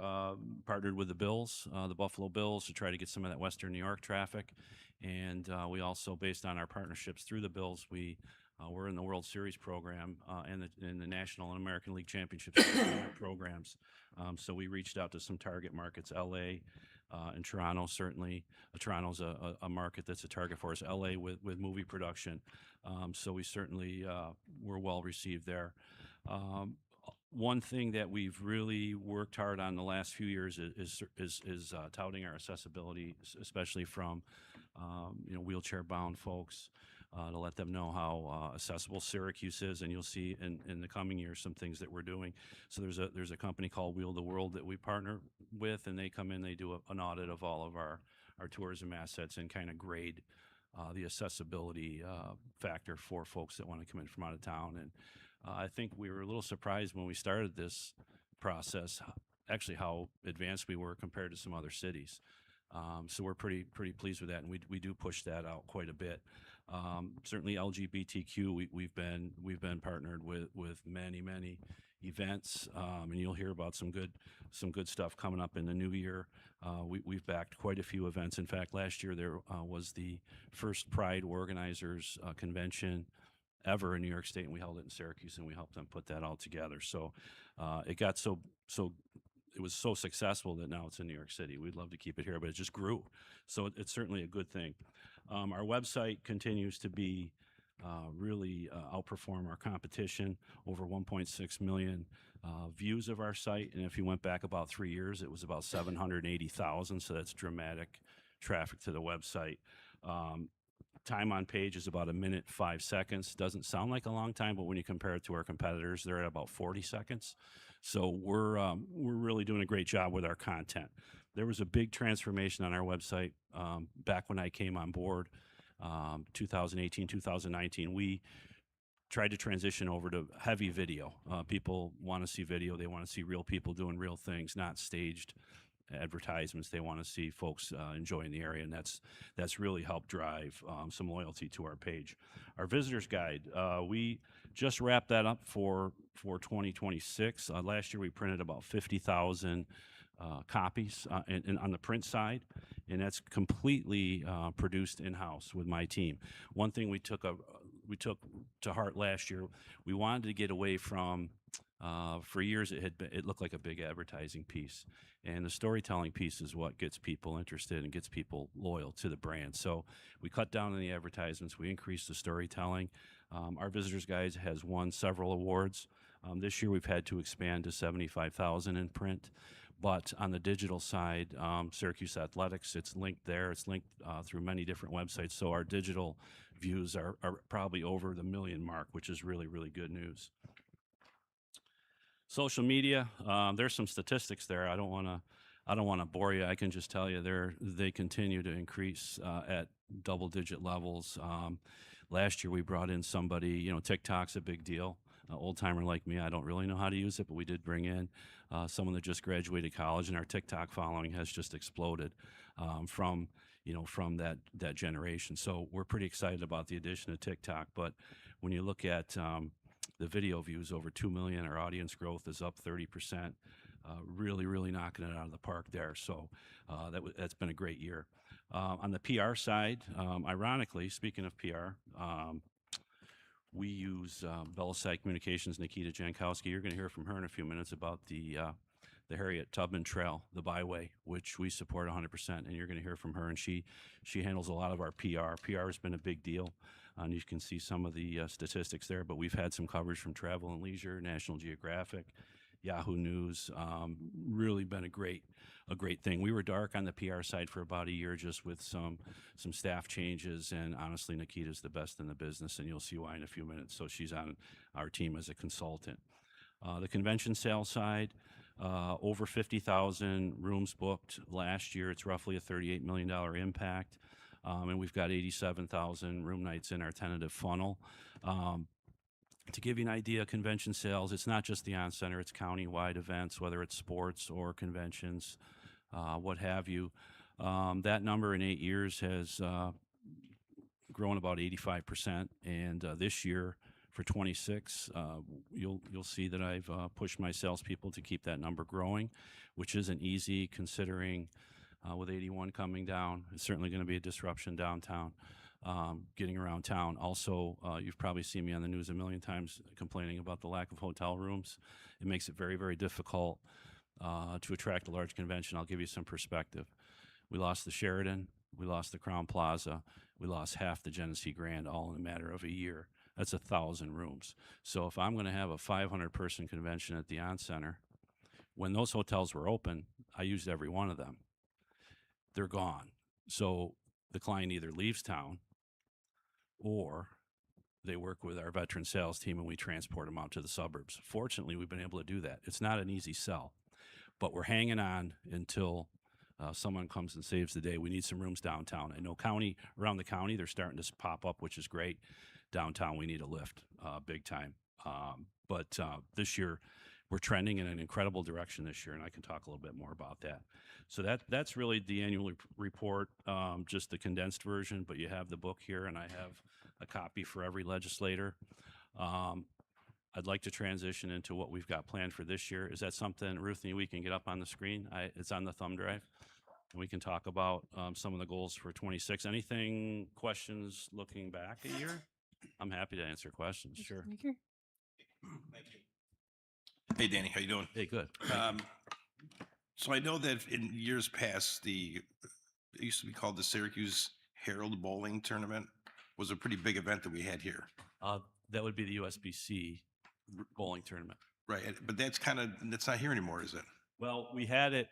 partnered with the Bills, the Buffalo Bills, to try to get some of that Western New York traffic, and we also, based on our partnerships through the Bills, we're in the World Series program and the National and American League Championships programs. So we reached out to some target markets, LA and Toronto, certainly. Toronto's a market that's a target for us, LA with movie production. So we certainly were well received there. One thing that we've really worked hard on the last few years is touting our accessibility, especially from wheelchair-bound folks. To let them know how accessible Syracuse is, and you'll see in the coming years some things that we're doing. So there's a company called Wheel the World that we partner with, and they come in, they do an audit of all of our tourism assets and kind of grade the accessibility factor for folks that want to come in from out of town. And I think we were a little surprised when we started this process, actually how advanced we were compared to some other cities. So we're pretty pleased with that, and we do push that out quite a bit. Certainly LGBTQ, we've been partnered with many events, and you'll hear about some good stuff coming up in the new year. We've backed quite a few events. In fact, last year there was the first Pride Organizers Convention ever in New York State, and we held it in Syracuse, and we helped them put that all together. So it got it was so successful that now it's in New York City. We'd love to keep it here, but it just grew. So it's certainly a good thing. Our website continues to be really outperform our competition, over 1.6 million views of our site. And if you went back about 3 years, it was about 780,000. So that's dramatic traffic to the website. time on page is about 1:05. Doesn't sound like a long time, but when you compare it to our competitors, they're at about 40 seconds. So we're really doing a great job with our content. There was a big transformation on our website back when I came on board, 2018, 2019. We tried to transition over to heavy video. People want to see video. They want to see real people doing real things, not staged advertisements. They want to see folks enjoying the area, and that's really helped drive some loyalty to our page. Our visitors guide, we just wrapped that up for 2026. Last year we printed about 50,000 copies and on the print side, and that's completely produced in-house with my team. One thing we took to heart last year, we wanted to get away from for years it looked like a big advertising piece, and the storytelling piece is what gets people interested and gets people loyal to the brand. So we cut down on the advertisements, we increased the storytelling. Our visitors guide has won several awards. This year we've had to expand to 75,000 in print. But on the digital side, Syracuse Athletics, it's linked there. It's linked through many different websites. So our digital views are probably over the 1 million mark, which is really, really good news. Social media, there's some statistics there. I don't want to bore you. I can just tell you they continue to increase at double-digit levels. Last year we brought in somebody. TikTok's a big deal. Old timer like me, I don't really know how to use it, but we did bring in someone that just graduated college, and our TikTok following has just exploded from that generation. So we're pretty excited about the addition of TikTok. But when you look at the video views, over 2 million, our audience growth is up 30%. Really, really knocking it out of the park there. So that's been a great year. On the PR side, ironically, speaking of PR, we use Beliside Communications, Nikita Jankowski. You're going to hear from her in a few minutes about the Harriet Tubman Trail, the byway, which we support 100%. And you're going to hear from her, and she handles a lot of our PR. PR has been a big deal, and you can see some of the statistics there. But we've had some coverage from Travel and Leisure, National Geographic, Yahoo News. Really been a great thing. We were dark on the PR side for about a year, just with some staff changes, and honestly, Nikita's the best in the business, and you'll see why in a few minutes. So she's on our team as a consultant. The convention sales side, over 50,000 rooms booked last year. It's roughly a $38 million impact, and we've got 87,000 room nights in our tentative funnel. To give you an idea, convention sales, it's not just the on-center, it's county-wide events, whether it's sports or conventions, what have you. That number in 8 years has grown about 85%. And this year, for 26, you'll see that I've pushed my salespeople to keep that number growing, which isn't easy considering with 81 coming down. It's certainly going to be a disruption downtown. Getting around town. Also, you've probably seen me on the news a million times complaining about the lack of hotel rooms. It makes it very, very difficult to attract a large convention. I'll give you some perspective. We lost the Sheraton, we lost the Crowne Plaza, we lost half the Genesee Grand, all in a matter of a year. That's 1,000 rooms. So if I'm going to have a 500-person convention at the On Center, when those hotels were open, I used every one of them. They're gone. So the client either leaves town, or they work with our veteran sales team and we transport them out to the suburbs. Fortunately, we've been able to do that. It's not an easy sell, but we're hanging on until someone comes and saves the day. We need some rooms downtown. I know around the county, they're starting to pop up, which is great. Downtown, we need a lift big time. But this year, we're trending in an incredible direction this year, and I can talk a little bit more about that. So that's really the annual report, just the condensed version, but you have the book here, and I have a copy for every legislator. I'd like to transition into what we've got planned for this year. Is that something, Ruth, we can get up on the screen? It's on the thumb drive. And we can talk about some of the goals for 26. Anything, questions looking back a year? I'm happy to answer questions, sure. Thank you. Hey, Danny, how you doing? Hey, good. So I know that in years past, it used to be called the Syracuse Herald Bowling Tournament, was a pretty big event that we had here. That would be the USBC bowling tournament. Right, but that's not here anymore, is it? Well, we had it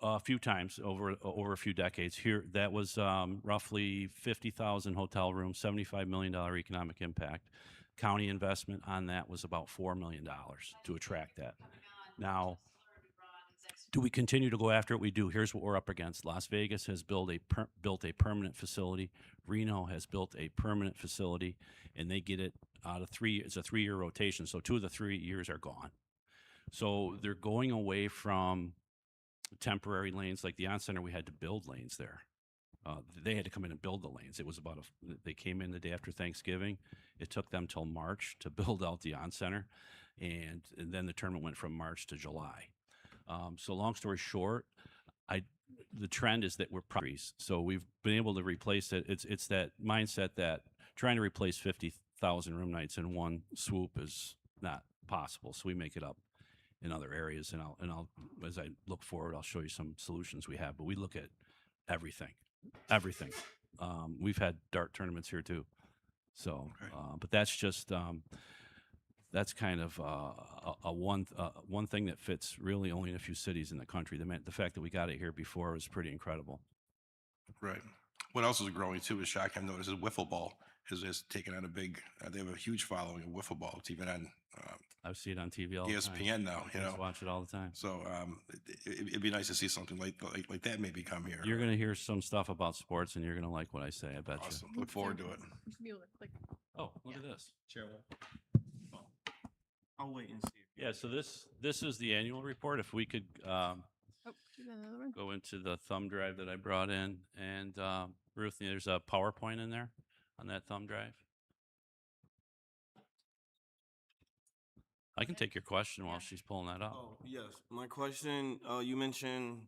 A few times over a few decades. Here, that was roughly 50,000 hotel rooms, $75 million economic impact. County investment on that was about $4 million to attract that. Now, do we continue to go after it? We do. Here's what we're up against. Las Vegas has built a permanent facility. Reno has built a permanent facility, and they get it out of it's a 3-year rotation. So 2 of the 3 years are gone. So they're going away from temporary lanes. Like the On Center, we had to build lanes there. They had to come in and build the lanes. It was they came in the day after Thanksgiving. It took them till March to build out the On Center. And then the tournament went from March to July. So long story short, the trend is that we're properties. So we've been able to replace it. It's that mindset that trying to replace 50,000 room nights in one swoop is not possible. So we make it up in other areas, and I'll as I look forward, I'll show you some solutions we have. But we look at everything. We've had dart tournaments here too. So, but that's just that's kind of one thing that fits really only in a few cities in the country. The fact that we got it here before was pretty incredible. Right. What else is growing too is shock. I've noticed is wiffle ball has taken on a big. They have a huge following of wiffle ball. It's even on I see it on TV all the time. ESPN now. I just watch it all the time. So it'd be nice to see something like that maybe come here. You're going to hear some stuff about sports, and you're going to like what I say. I bet Awesome. Look forward to it. You should be able to click. you. Oh, look at this. I'll wait and see. Yeah. So this is the annual report. If we could Oh, do that another one. go into the thumb drive that I brought in, and Ruth, there's a PowerPoint in there on that thumb drive. I can take your question while she's pulling that up. Oh, yes. My question, you mentioned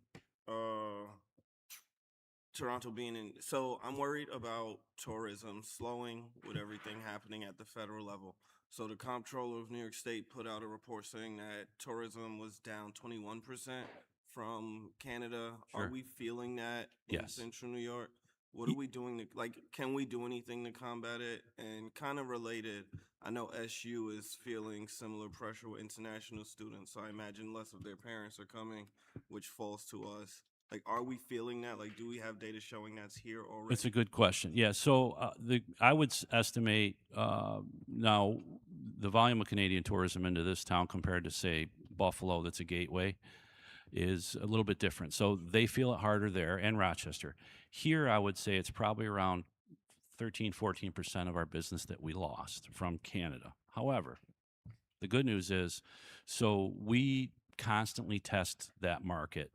Toronto being in, so I'm worried about tourism slowing with everything happening at the federal level. So the comptroller of New York State put out a report saying that tourism was down 21% from Canada. Sure. Are we feeling that in Yes. Central New York? What are we doing to, can we do anything to combat it? And kind of related, I know SU is feeling similar pressure with international students, so I imagine less of their parents are coming, which falls to us. Are we feeling that? Do we have data showing that's here already? It's a good question. Yeah. So I would estimate now the volume of Canadian tourism into this town compared to say Buffalo, that's a gateway, is a little bit different. So they feel it harder there, and Rochester. Here, I would say it's probably around 13-14% of our business that we lost from Canada. However, the good news is, so we constantly test that market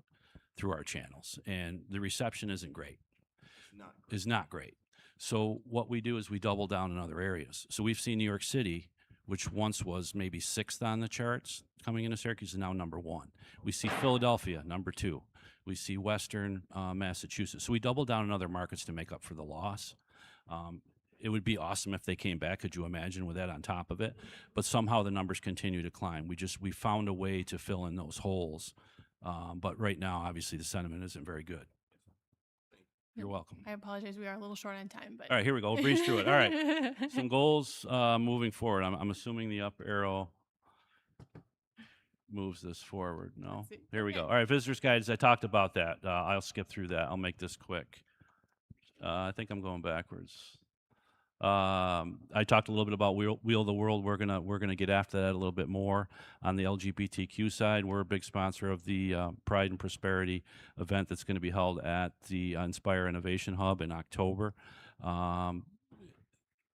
through our channels, and the reception isn't great. Is not great. So what we do is we double down in other areas. So we've seen New York City, which once was maybe 6th on the charts, coming into Syracuse, is now number 1. We see Philadelphia, number 2. We see Western Massachusetts. So we double down in other markets to make up for the loss. It would be awesome if they came back. Could you imagine with that on top of it? But somehow the numbers continue to climb. We found a way to fill in those holes. But right now, obviously, the sentiment isn't very good. You're welcome. I apologize. We are a little short on time, but All right, here we go. We'll breeze through it. All right. Some goals moving forward. I'm assuming the up arrow moves this forward. No? Let's see. Here we go. Okay. All right, visitors guides. I talked about that. I'll skip through that. I'll make this quick. I think I'm going backwards. I talked a little bit about Wheel the World. We're gonna get after that a little bit more on the LGBTQ side. We're a big sponsor of the Pride and Prosperity event that's going to be held at the Inspire Innovation Hub in October.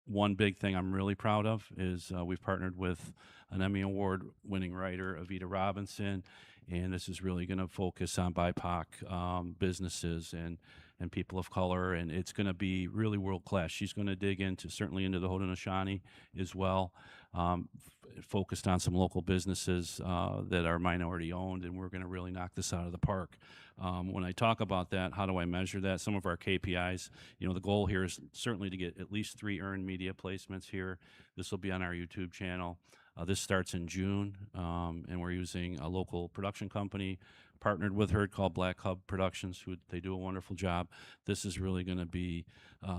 One big thing I'm really proud of is we've partnered with an Emmy Award-winning writer, Avita Robinson, and this is really going to focus on BIPOC businesses and people of color, and it's going to be really world-class. She's going to dig certainly into the Haudenosaunee as well, focused on some local businesses that are minority-owned, and we're going to really knock this out of the park. When I talk about that, how do I measure that? Some of our KPIs, the goal here is certainly to get at least 3 earned media placements here. This will be on our YouTube channel. This starts in June, and we're using a local production company partnered with her called Black Hub Productions, they do a wonderful job. This is really going to be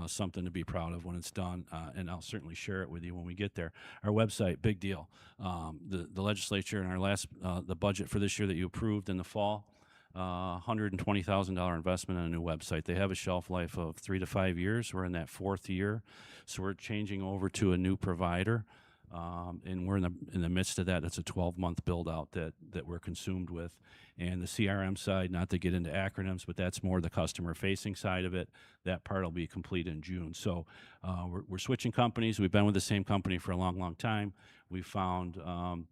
something to be proud of when it's done, and I'll certainly share it with you when we get there. Our website, big deal. The legislature and our the budget for this year that you approved in the fall, $120,000 investment in a new website. They have a shelf life of 3 to 5 years. We're in that 4th year, so we're changing over to a new provider. And we're in the midst of that. It's a 12-month build out that we're consumed with. And the CRM side, not to get into acronyms, but that's more the customer facing side of it. That part will be complete in June. So we're switching companies. We've been with the same company for a long, long time. We found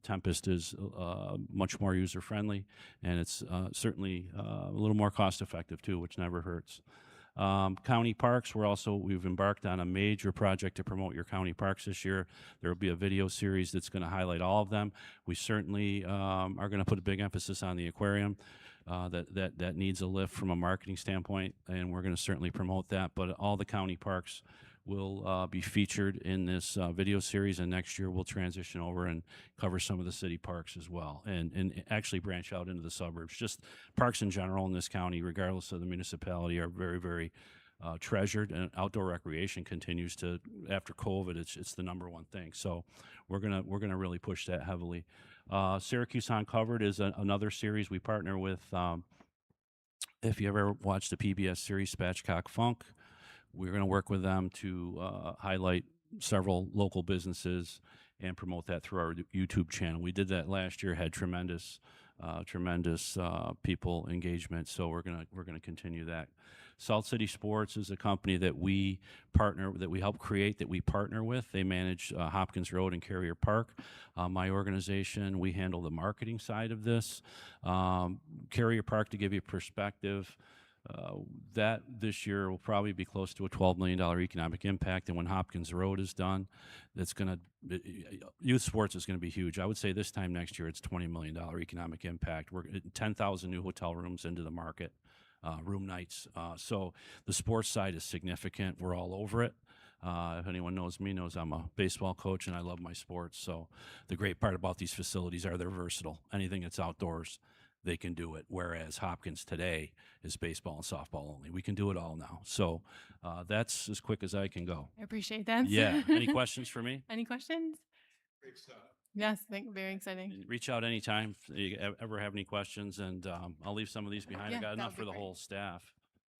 Tempest is much more user friendly, and it's certainly a little more cost effective too, which never hurts. County parks, we've embarked on a major project to promote your county parks this year. There will be a video series that's going to highlight all of them. We certainly are going to put a big emphasis on the aquarium. That needs a lift from a marketing standpoint, and we're going to certainly promote that. But all the county parks will be featured in this video series, and next year we'll transition over and cover some of the city parks as well, and actually branch out into the suburbs. Just parks in general in this county, regardless of the municipality, are very, very treasured, and outdoor recreation continues to, after COVID, it's the number one thing. So we're gonna really push that heavily. Syracuse Uncovered is another series we partner with. If you ever watched the PBS series Spatchcock Funk, we're going to work with them to highlight several local businesses and promote that through our YouTube channel. We did that last year, had tremendous people engagement. So we're gonna continue that. Salt City Sports is a company that we help create, that we partner with. They manage Hopkins Road and Carrier Park. My organization, we handle the marketing side of this. Carrier Park, to give you perspective, that this year will probably be close to a $12 million economic impact. And when Hopkins Road is done, youth sports is going to be huge. I would say this time next year, it's $20 million economic impact. We're 10,000 new hotel rooms into the market, room nights. So the sports side is significant. We're all over it. If anyone knows me, knows I'm a baseball coach and I love my sports. So the great part about these facilities are they're versatile. Anything that's outdoors, they can do it. Whereas Hopkins today is baseball and softball only. We can do it all now. So that's as quick as I can go. I appreciate that. Yeah. Any questions for me? Any questions? Great stuff. Yes, very exciting. Reach out anytime if you ever have any questions, and I'll leave some of these behind. Yeah, I got that enough would for be the great. whole staff,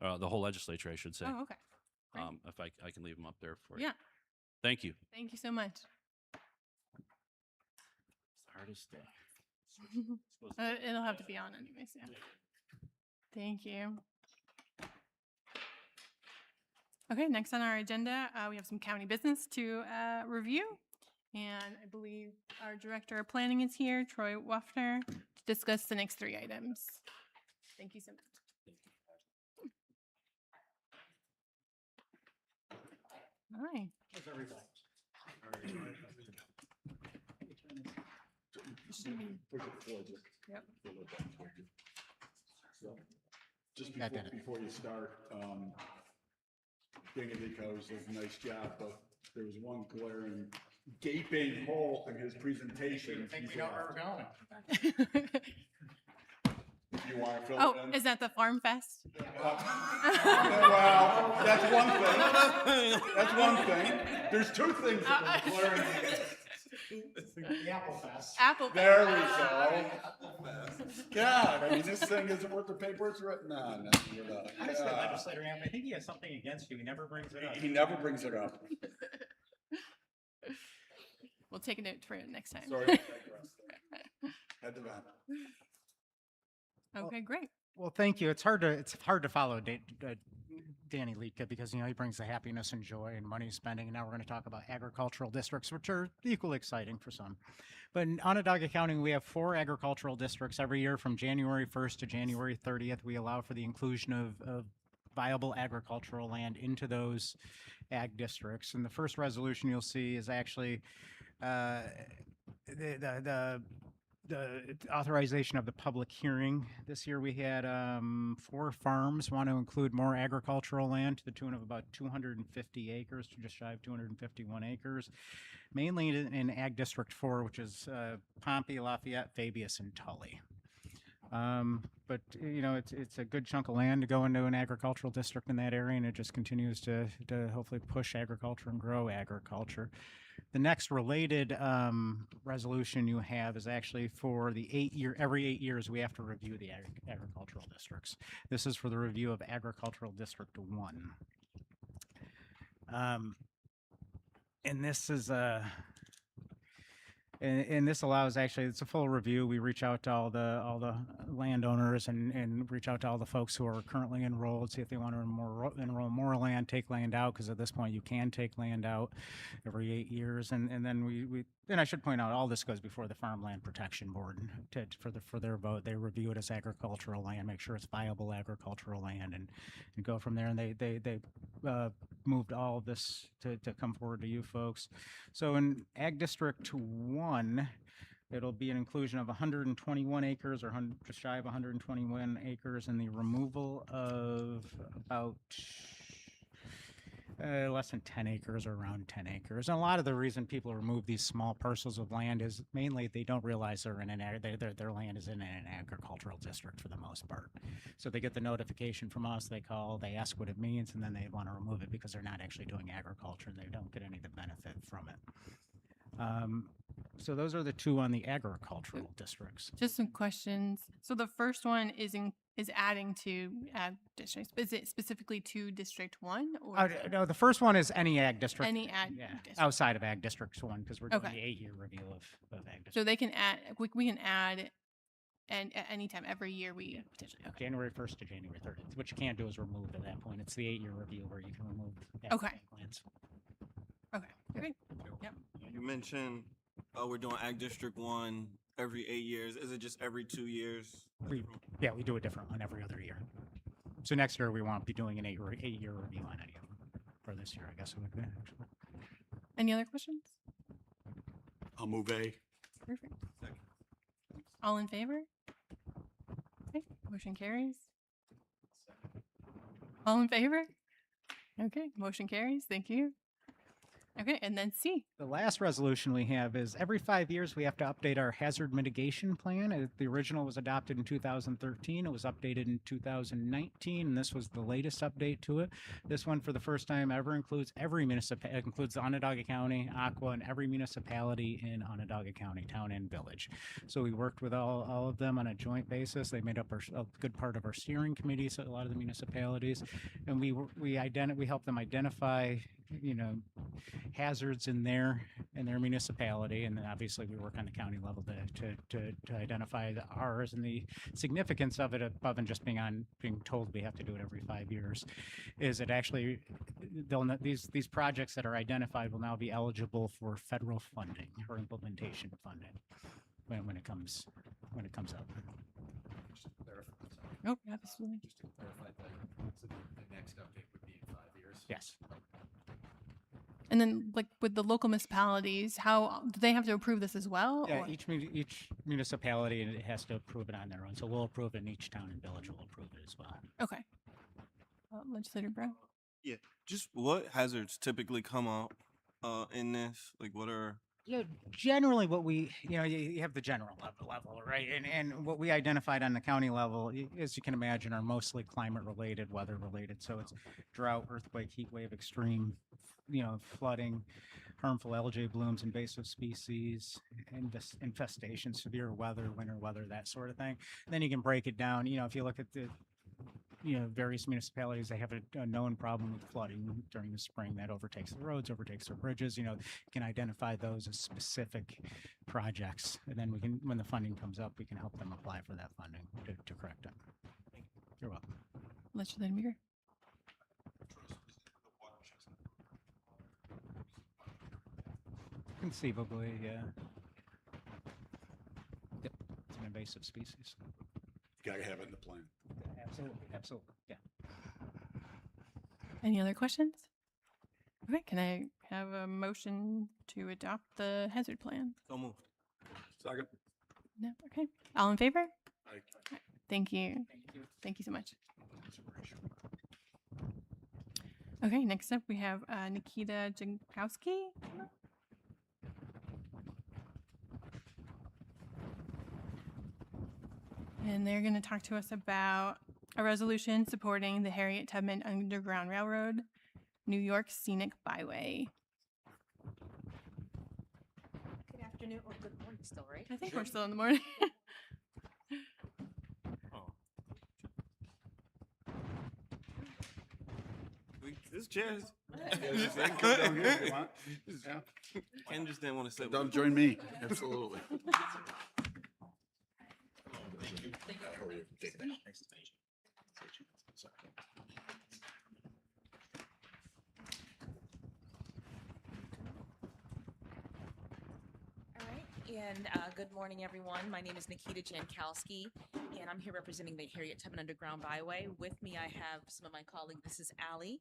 the whole legislature, I should say. Oh, okay. Great. If I can leave them up there for you. Yeah. Thank you. Thank you so much. It's the hardest day. It'll have to be on anyways. Yeah. Thank you. Okay, next on our agenda, we have some county business to review. And I believe our director of planning is here, Troy Waffner, to discuss the next 3 items. Thank you so much. Hi. How's everybody? Yep. Just Got that. before you start, Dignity does a nice job, but there was one glaring gaping hole in his presentation. going. You want to fill Oh, it in? is that the Farm Fest? Well, that's one thing. That's one thing. There's 2 things that are glaring. The Apple Fest. Apple Fest. There we go. God, I mean, this thing isn't worth the paper it's written on. Honestly, legislator Amp, I think he has something against you. He never brings it up. He never brings it up. We'll take a note for it next time. Sorry. I digress. Had to vent. Okay, great. Well, thank you. It's hard to follow Danny Liedtke because he brings the happiness and joy and money spending. And now we're going to talk about agricultural districts, which are equally exciting for some. But in Onondaga County, we have 4 agricultural districts every year from January 1st to January 30th. We allow for the inclusion of viable agricultural land into those ag districts. And the first resolution you'll see is actually the authorization of the public hearing. This year we had 4 farms want to include more agricultural land to the tune of about 250 acres, to just shy of 251 acres, mainly in Ag District 4, which is Pompey, Lafayette, Fabius, and Tully. But it's a good chunk of land to go into an agricultural district in that area, and it just continues to hopefully push agriculture and grow agriculture. The next related resolution you have is actually for the every 8 years, we have to review the agricultural districts. This is for the review of Agricultural District 1. And this is and this allows, actually, it's a full review. We reach out to all the landowners and reach out to all the folks who are currently enrolled, see if they want to enroll more land, take land out, because at this point you can take land out every 8 years. And then and I should point out, all this goes before the Farmland Protection Board for their vote. They review it as agricultural land, make sure it's viable agricultural land, and go from there. And they moved all of this to come forward to you folks. So in Ag District 1, it'll be an inclusion of 121 acres, or just shy of 121 acres, and the removal of about less than 10 acres, or around 10 acres. And a lot of the reason people remove these small parcels of land is mainly they don't realize they're in their land is in an agricultural district for the most part. So they get the notification from us, they call, they ask what it means, and then they want to remove it because they're not actually doing agriculture and they don't get any of the benefit from it. So those are the two on the agricultural districts. Just some questions. So the first one is adding to ag districts. Is it specifically to District 1? Or No, the first one is any ag district. any ag district? Outside of Ag District 1, because we're doing Okay. the 8-year review of Ag District. So they can add, we can add, and at any time, every year we potentially, okay. January 1st to January 30th. What you can't do is remove at that point. It's the 8-year review where you can remove Okay. ag lands. Okay, okay. Yep. You mentioned, we're doing Ag District 1 every 8 years. Is it just every 2 years? We do a different one every other year. So next year we won't be doing an 8-year review on any of them. For this year, I guess it would be. Actually. Any other questions? I'll move A. Perfect. All in favor? Okay, motion carries. All in favor? Okay, motion carries. Thank you. Okay, and then C. The last resolution we have is every 5 years we have to update our hazard mitigation plan. The original was adopted in 2013. It was updated in 2019, and this was the latest update to it. This one, for the first time ever, includes every municipality. It includes Onondaga County, Aqua, and every municipality in Onondaga County, town and village. So we worked with all of them on a joint basis. They made up a good part of our steering committee, so a lot of the municipalities, and we helped them identify, hazards in their municipality, and then obviously we work on the county level to identify ours and the significance of it, above and just being told we have to do it every 5 years. Is it actually these projects that are identified will now be eligible for federal funding or implementation funding when it comes up. Oh, absolutely. Just to clarify that, so the next update would be in 5 years? Yes. And then, like, with the local municipalities, how do they have to approve this as well? Yeah, or- each municipality has to approve it on their own. So we'll approve it, and each town and village will approve it as well. Okay. Legislator Brown? Yeah. Just what hazards typically come up in this? Like, what are... Generally what you have the general level, right? And what we identified on the county level, as you can imagine, are mostly climate related, weather related. So it's drought, earthquake, heat wave, extreme, flooding, harmful algae blooms, invasive species, infestation, severe weather, winter weather, that sort of thing. And then you can break it down. If you look at the various municipalities, they have a known problem with flooding during the spring that overtakes the roads, overtakes their bridges. You can identify those as specific projects. And then when the funding comes up, we can help them apply for that funding to correct it. You're welcome. Legislator Meager? Conceivably, yeah. Yep. It's an invasive species. Gotta have it in the plan. Absolutely, yeah. Any other questions? Okay, can I have a motion to adopt the hazard plan? So moved. Second. No? Okay. All in favor? Aye. Thank you. Thank you so much. Okay, next up we have Nikita Jankowski. And they're going to talk to us about a resolution supporting the Harriet Tubman Underground Railroad, New York Scenic Byway. afternoon or good morning still, right? I think we're still in the morning. Oh. This chairs. Ken just didn't want to sit. Don't join me. Absolutely. All right, and good morning, everyone. My name is Nikita Jankowski, and I'm here representing the Harriet Tubman Underground Byway. With me, I have some of my colleagues. This is Allie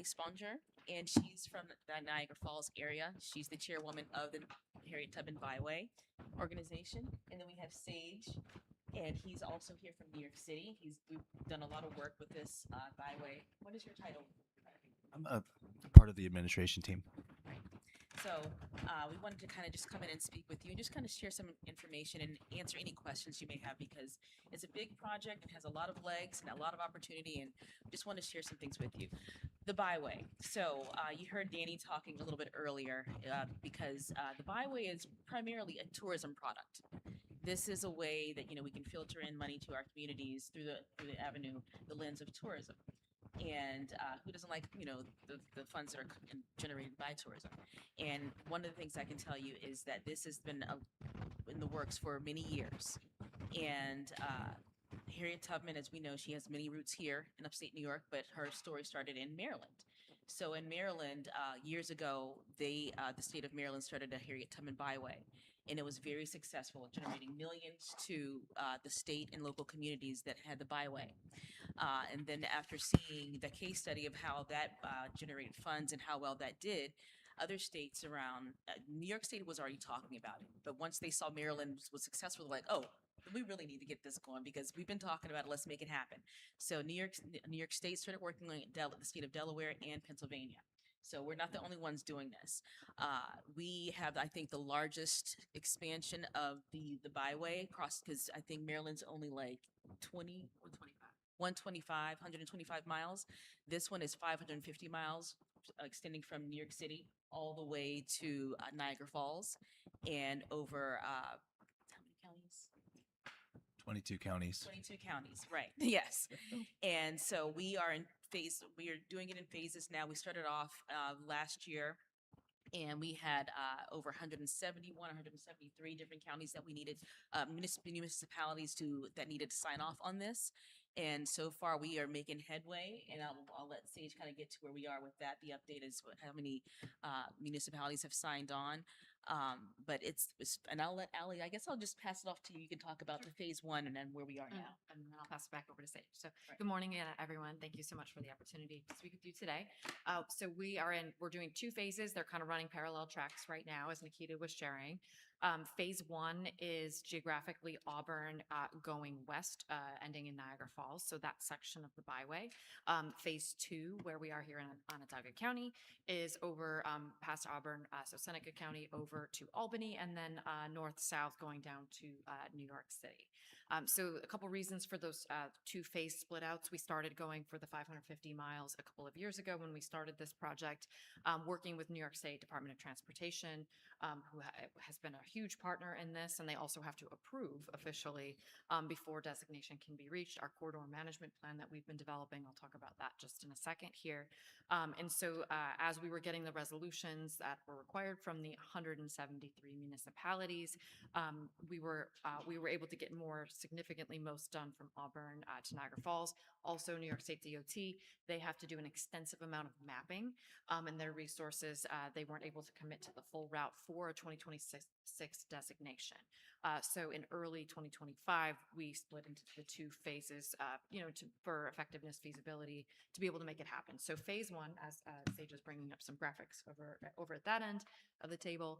Sponger, and she's from the Niagara Falls area. She's the chairwoman of the Harriet Tubman Byway organization. And then we have Sage, and he's also here from New York City. We've done a lot of work with this byway. What is your title? I'm a part of the administration team. So we wanted to kind of just come in and speak with you and just kind of share some information and answer any questions you may have, because it's a big project and has a lot of legs and a lot of opportunity, and we just want to share some things with you. The byway. So you heard Danny talking a little bit earlier because the byway is primarily a tourism product. This is a way that we can filter in money to our communities through the avenue, the lens of tourism. And who doesn't like the funds that are generated by tourism? And one of the things I can tell you is that this has been in the works for many years. And Harriet Tubman, as we know, she has many roots here in upstate New York, but her story started in Maryland. So in Maryland, years ago, the state of Maryland started a Harriet Tubman Byway, and it was very successful, generating millions to the state and local communities that had the byway. And then after seeing the case study of how that generated funds and how well that did, other states around, New York State was already talking about it. But once they saw Maryland was successful, they're like, oh, we really need to get this going because we've been talking about it. Let's make it happen. So New York State started working on the state of Delaware and Pennsylvania. So we're not the only ones doing this. We have, I think, the largest expansion of the byway across, because I think Maryland's only like 125 miles. This one is 550 miles, extending from New York City all the way to Niagara Falls and over, how many counties? 22 counties. 22 counties, right. Yes. And so we are doing it in phases now. We started off last year, and we had over 173 different counties that we needed, municipalities that needed to sign off on this. And so far we are making headway, and I'll let Sage kind of get to where we are with that. The update is how many municipalities have signed on. But and I'll let Allie, I guess I'll just pass it off to you. You can talk about the phase one and then where we are now. And then I'll pass it back over to Sage. So good morning, everyone. Thank you so much for the opportunity to speak with you today. So we're doing two phases. They're kind of running parallel tracks right now, as Nikita was sharing. Phase one is geographically Auburn going west, ending in Niagara Falls. So that section of the byway. Phase two, where we are here in Onondaga County, is over past Auburn, so Seneca County over to Albany, and then north-south going down to New York City. So a couple reasons for those two phase split outs. We started going for the 550 miles a couple of years ago when we started this project, working with New York State Department of Transportation, who has been a huge partner in this, and they also have to approve officially before designation can be reached. Our corridor management plan that we've been developing, I'll talk about that just in a second here. And so as we were getting the resolutions that were required from the 173 municipalities, we were able to get more significantly most done from Auburn to Niagara Falls. Also, New York State DOT, they have to do an extensive amount of mapping in their resources. They weren't able to commit to the full route for a 2026 designation. So in early 2025, we split into the two phases, for effectiveness, feasibility, to be able to make it happen. So phase one, as Sage is bringing up some graphics over at that end of the table,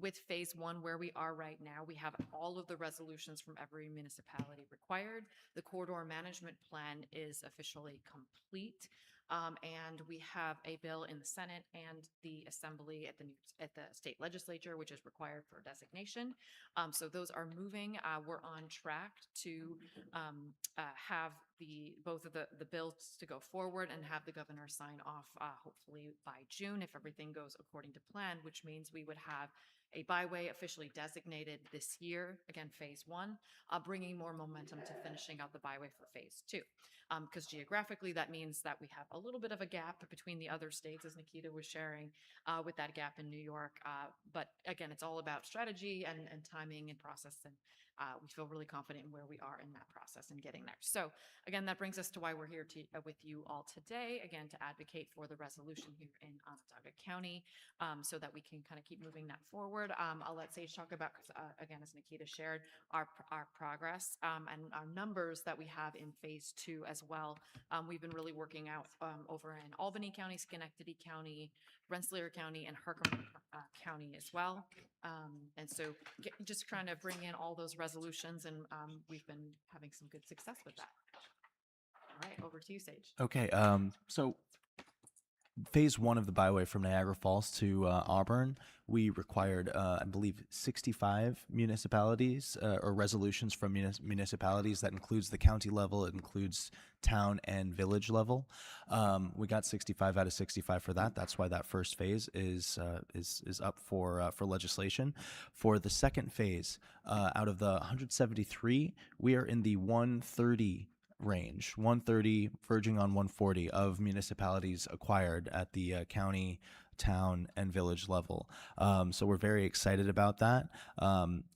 with phase one, where we are right now, we have all of the resolutions from every municipality required. The corridor management plan is officially complete. And we have a bill in the Senate and the Assembly at the state legislature, which is required for designation. So those are moving. We're on track to have both of the bills to go forward and have the governor sign off hopefully by June if everything goes according to plan, which means we would have a byway officially designated this year, again, phase one, bringing more momentum to finishing out the byway for phase two. Because geographically, that means that we have a little bit of a gap between the other states, as Nikita was sharing, with that gap in New York. But again, it's all about strategy and timing and process. And we feel really confident in where we are in that process and getting there. So again, that brings us to why we're here with you all today, again, to advocate for the resolution here in Onondaga County, so that we can kind of keep moving that forward. I'll let Sage talk about, again, as Nikita shared, our progress and our numbers that we have in phase two as well. We've been really working out over in Albany County, Schenectady County, Rensselaer County, and Herkimer County as well. And so just trying to bring in all those resolutions, and we've been having some good success with that. All right, over to you, Sage. Okay, so phase one of the byway from Niagara Falls to Auburn, we required, I believe, 65 municipalities or resolutions from municipalities. That includes the county level, it includes town and village level. We got 65 out of 65 for that. That's why that first phase is up for legislation. For the second phase, out of the 173, we are in the 130 range, 130 verging on 140 of municipalities acquired at the county, town, and village level. So we're very excited about that.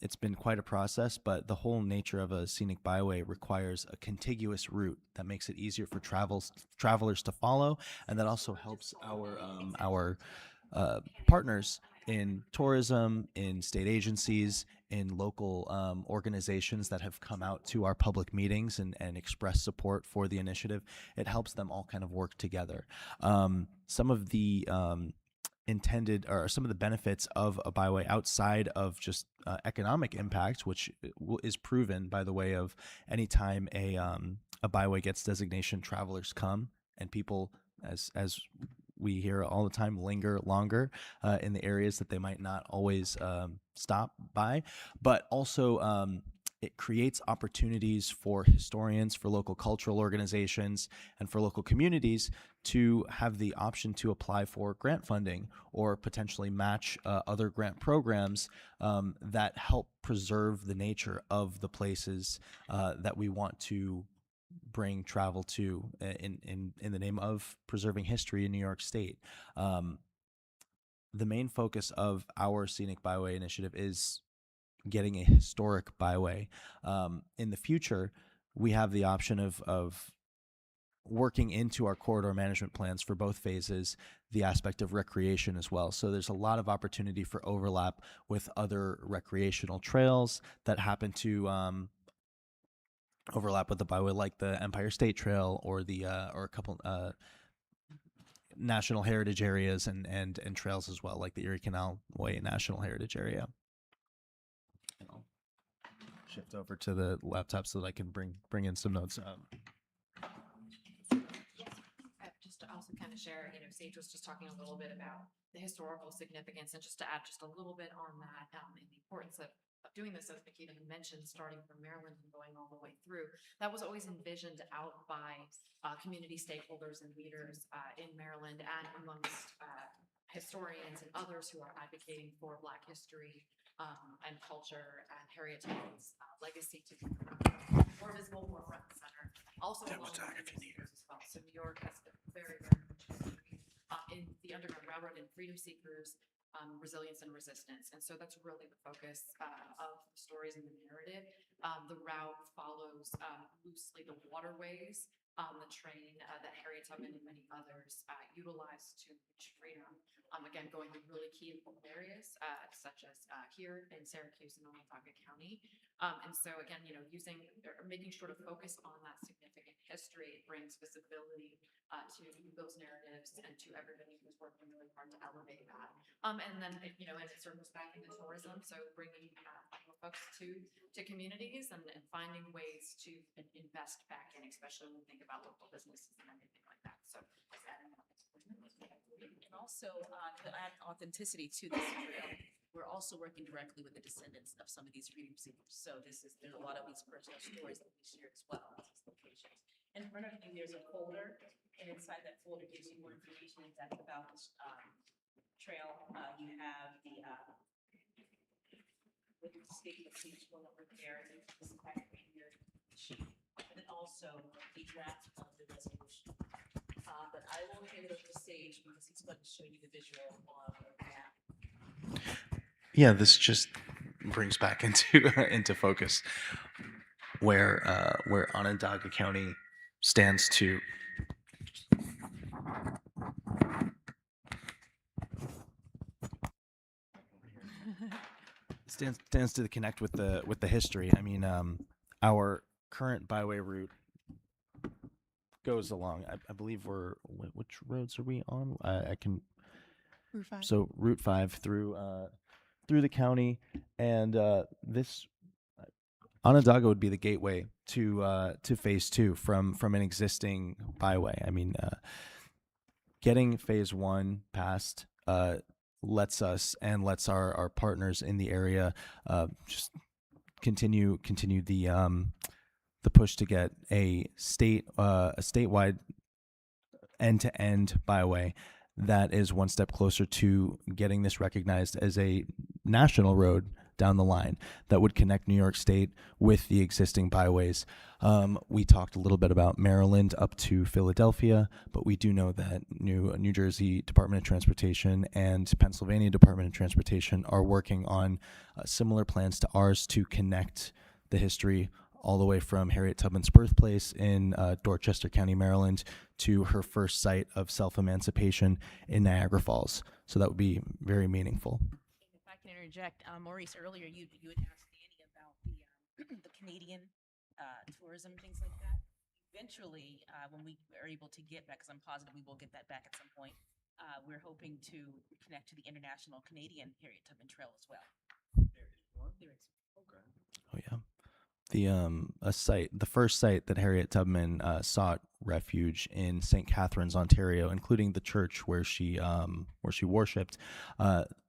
It's been quite a process, but the whole nature of a scenic byway requires a contiguous route that makes it easier for travelers to follow, and that also helps our partners in tourism, in state agencies, in local organizations that have come out to our public meetings and expressed support for the initiative. It helps them all kind of work together. Some of the intended or some of the benefits of a byway outside of just economic impact, which is proven by the way of anytime a byway gets designation, travelers come and people, as we hear all the time, linger longer in the areas that they might not always stop by, but also it creates opportunities for historians, for local cultural organizations, and for local communities to have the option to apply for grant funding or potentially match other grant programs that help preserve the nature of the places that we want to bring travel to in the name of preserving history in New York State. The main focus of our Scenic Byway Initiative is getting a historic byway. In the future, we have the option of working into our corridor management plans for both phases the aspect of recreation as well. So there's a lot of opportunity for overlap with other recreational trails that happen to overlap with the byway, like the Empire State Trail or the or a couple national heritage areas and trails as well, like the Erie Canal Way National Heritage Area. And I'll shift over to the laptop so that I can bring in some notes. Just to also kind of share, Sage was just talking a little bit about the historical significance, and just to add just a little bit on that, and the importance of doing this, as Nikita had mentioned, starting from Maryland and going all the way through. That was always envisioned out by community stakeholders and leaders in Maryland and amongst historians and others who are advocating for Black history and culture and Harriet Tubman's legacy to be more visible, more front and center. Also, along with as well. So New York has a very, very rich history in the Underground Railroad and freedom seekers, resilience and resistance. And so that's really the focus of the stories in the narrative. The route follows loosely the waterways, the train that Harriet Tubman and many others utilized to reach freedom. Again, going to really key areas such as here in Syracuse and Onondaga County. And so again, using or making sure to focus on that significant history, it brings visibility to those narratives and to everybody who's working really hard to elevate that. And then, and it circles back into tourism. So bringing folks to communities and finding ways to invest back in, especially when we think about local businesses and everything like that. So just adding that. And also to add authenticity to this trail, we're also working directly with the descendants of some of these freedom seekers. So there's a lot of these personal stories that we share as well at these locations. In front of you, there's a folder, and inside that folder gives you more information in depth about this trail. You have the with the state of page one over there, and this packet right here, sheet, and then also a draft of the resolution. But I will hand it over to Sage because he's going to show you the visual of the map. Yeah, this just brings back into into focus where Onondaga County stands to stands to connect with the history. I mean, our current byway route goes along. I believe which roads are we on? I can. Route 5. So Route 5 through the county, and this Onondaga would be the gateway to phase 2 from an existing byway. I mean, getting phase 1 passed lets us and lets our partners in the area just continue the push to get a statewide end-to-end byway that is one step closer to getting this recognized as a national road down the line that would connect New York State with the existing byways. We talked a little bit about Maryland up to Philadelphia, but we do know that New Jersey Department of Transportation and Pennsylvania Department of Transportation are working on similar plans to ours to connect the history all the way from Harriet Tubman's birthplace in Dorchester County, Maryland, to her first site of self-emancipation in Niagara Falls. So that would be very meaningful. If I can interject, Maurice, earlier you had asked Danny about the Canadian tourism, things like that. Eventually, when we are able to get back, because I'm positive we will get that back at some point, we're hoping to connect to the International Canadian Harriet Tubman Trail as well. There is. Okay. Oh yeah. The first site that Harriet Tubman sought refuge in St. Catharines, Ontario, including the church where she worshipped.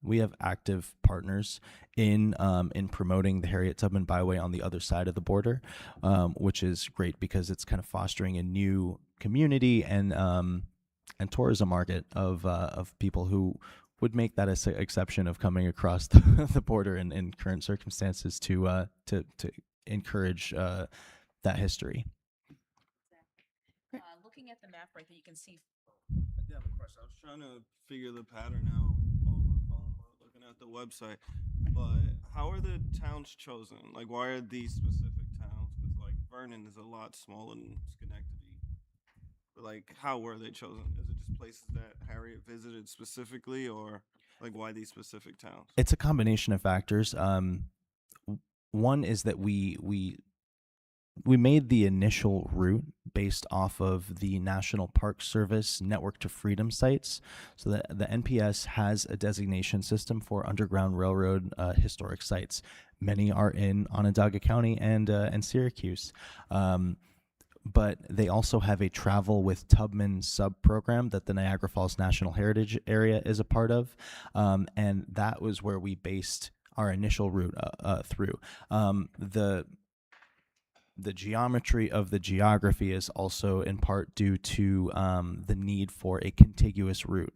We have active partners in promoting the Harriet Tubman Byway on the other side of the border, which is great because it's kind of fostering a new community and tourism market of people who would make that an exception of coming across the border in current circumstances to encourage that history. Looking at the map right there, you can see. I do have a question. I was trying to figure the pattern out on my phone while looking at the website, but how are the towns chosen? Like, why are these specific towns? Because like Vernon is a lot smaller than Schenectady. But like, how were they chosen? Is it just places that Harriet visited specifically, or like why these specific towns? It's a combination of factors. One is that we made the initial route based off of the National Park Service Network to Freedom sites. So the NPS has a designation system for Underground Railroad historic sites. Many are in Onondaga County and Syracuse. But they also have a Travel with Tubman sub-program that the Niagara Falls National Heritage Area is a part of. And that was where we based our initial route through. The geometry of the geography is also in part due to the need for a contiguous route,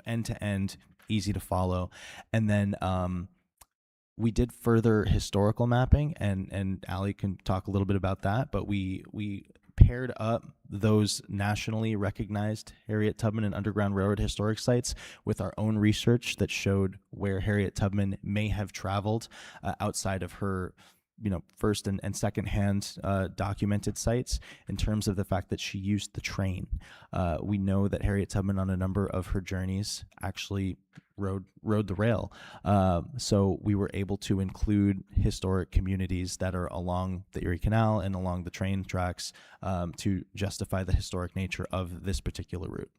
end to end, easy to follow. And then we did further historical mapping, and Allie can talk a little bit about that, but we paired up those nationally recognized Harriet Tubman and Underground Railroad historic sites with our own research that showed where Harriet Tubman may have traveled outside of her first and second hand documented sites in terms of the fact that she used the train. We know that Harriet Tubman on a number of her journeys actually rode the rail. So we were able to include historic communities that are along the Erie Canal and along the train tracks to justify the historic nature of this particular route.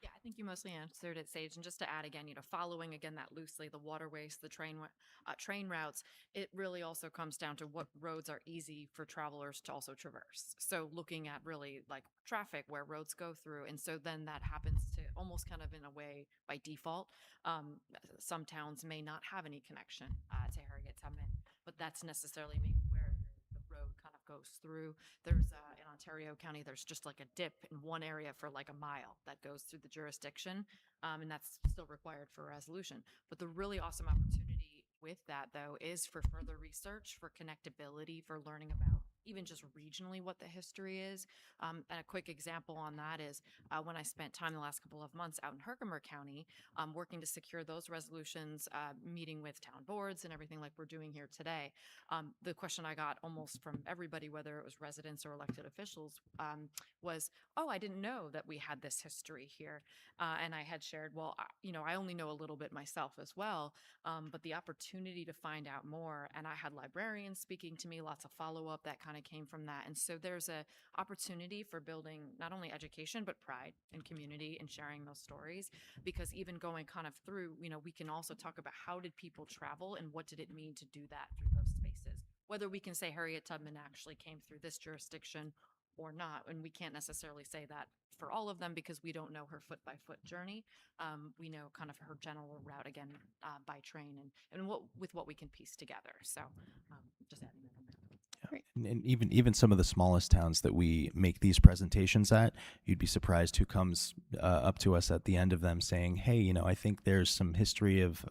Yeah, I think you mostly answered it, Sage. And just to add again, following again that loosely, the waterways, the train routes, it really also comes down to what roads are easy for travelers to also traverse. So looking at really like traffic, where roads go through. And so then that happens to almost kind of in a way by default. Some towns may not have any connection to Harriet Tubman, but that's necessarily maybe where the road kind of goes through. There's in Ontario County, there's just like a dip in one area for like a mile that goes through the jurisdiction, and that's still required for resolution. But the really awesome opportunity with that, though, is for further research, for connectability, for learning about even just regionally what the history is. And a quick example on that is when I spent time the last couple of months out in Herkimer County, working to secure those resolutions, meeting with town boards and everything like we're doing here today. The question I got almost from everybody, whether it was residents or elected officials, was, oh, I didn't know that we had this history here. And I had shared, well, I only know a little bit myself as well, but the opportunity to find out more, and I had librarians speaking to me, lots of follow-up that kind of came from that. And so there's a opportunity for building not only education, but pride and community and sharing those stories, because even going kind of through, we can also talk about how did people travel and what did it mean to do that through those spaces, whether we can say Harriet Tubman actually came through this jurisdiction or not. And we can't necessarily say that for all of them because we don't know her foot by foot journey. We know kind of her general route again by train and with what we can piece together. So just adding that in there. And even some of the smallest towns that we make these presentations at, you'd be surprised who comes up to us at the end of them saying, hey, I think there's some history of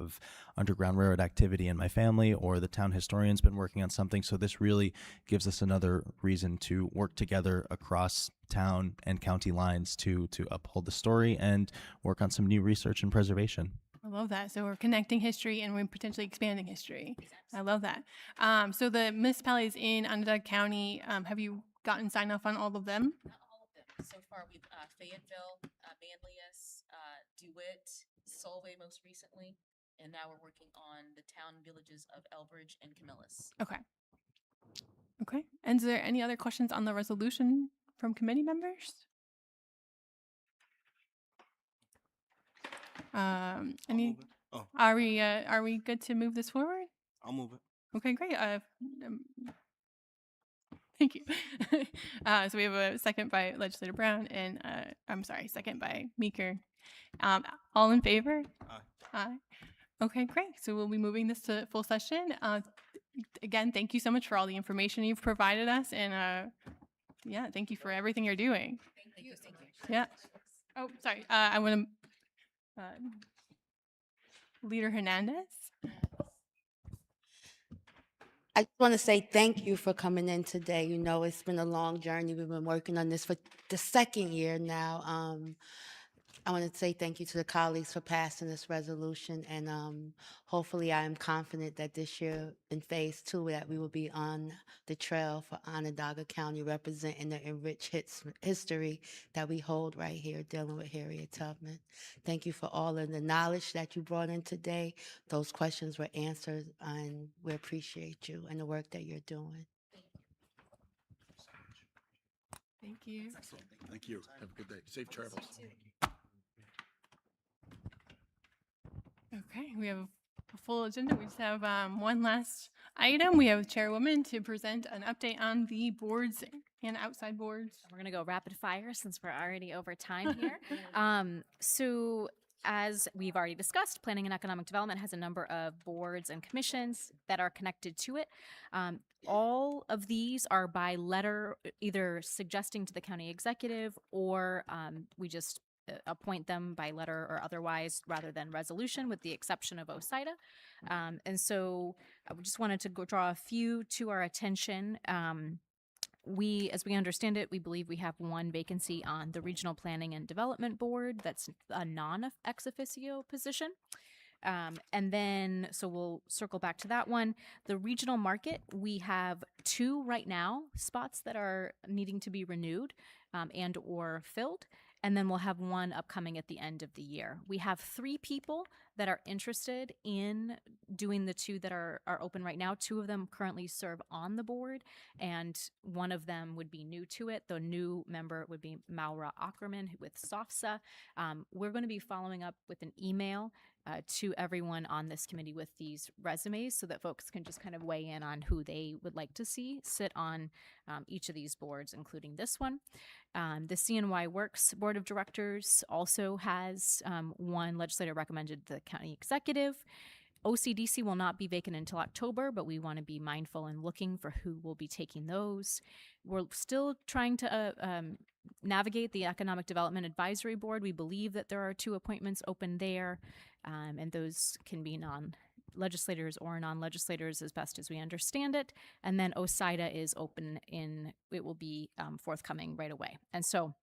Underground Railroad activity in my family, or the town historian's been working on something. So this really gives us another reason to work together across town and county lines to uphold the story and work on some new research and preservation. I love that. So we're connecting history and we're potentially expanding history. I love that. So the municipalities in Onondaga County, have you gotten sign off on all of them? Not all of them. So far, we've Fayetteville, Manlius, DeWitt, Solvay most recently, and now we're working on the town villages of Elbridge and Camillus. Okay. Okay. And is there any other questions on the resolution from committee members? Any? Oh. Are we good to move this forward? I'll move it. Okay, great. Thank you. So we have a second by Legislator Brown and second by Meeker. All in favor? Aye. Aye. Okay, great. So we'll be moving this to full session. Again, thank you so much for all the information you've provided us, and thank you for everything you're doing. Thank you. Yeah. Oh, sorry. I want to. Leader Hernandez. I just want to say thank you for coming in today. It's been a long journey. We've been working on this for the second year now. I want to say thank you to the colleagues for passing this resolution, and hopefully I am confident that this year in phase 2 that we will be on the trail for Onondaga County, representing the enriched history that we hold right here dealing with Harriet Tubman. Thank you for all of the knowledge that you brought in today. Those questions were answered, and we appreciate you and the work that you're doing. Thank you. Thank you. Have a good day. Safe travels. Okay, we have a full agenda. We just have one last item. We have Chairwoman to present an update on the boards and outside boards. We're going to go rapid fire since we're already over time here. So as we've already discussed, Planning and Economic Development has a number of boards and commissions that are connected to it. All of these are by letter, either suggesting to the county executive or we just appoint them by letter or otherwise rather than resolution, with the exception of OSIDA. And so I just wanted to draw a few to our attention. As we understand it, we believe we have one vacancy on the Regional Planning and Development Board. That's a non-ex officio position. And then, so we'll circle back to that one. The regional market, we have 2 right now spots that are needing to be renewed and or filled. And then we'll have 1 upcoming at the end of the year. We have 3 people that are interested in doing the 2 that are open right now. 2 of them currently serve on the board, and 1 of them would be new to it. The new member would be Maura Ackerman with SOFSA. We're going to be following up with an email to everyone on this committee with these resumes so that folks can just kind of weigh in on who they would like to see sit on each of these boards, including this one. The CNY Works Board of Directors also has 1 legislator recommended to the county executive. OCDC will not be vacant until October, but we want to be mindful and looking for who will be taking those. We're still trying to navigate the Economic Development Advisory Board. We believe that there are 2 appointments open there, and those can be legislators or non-legislators as best as we understand it. And then OSIDA is open it will be forthcoming right away. And so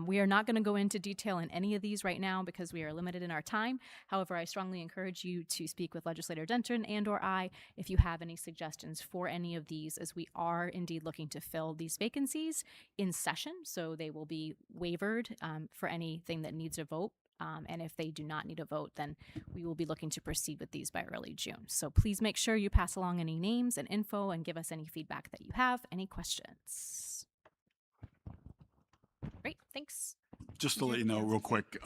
we are not going to go into detail in any of these right now because we are limited in our time. However, I strongly encourage you to speak with Legislator Denton and/or I if you have any suggestions for any of these, as we are indeed looking to fill these vacancies in session. So they will be wavered for anything that needs a vote. And if they do not need a vote, then we will be looking to proceed with these by early June. So please make sure you pass along any names and info and give us any feedback that you have. Any questions? Great, thanks. Just to let you know real quick,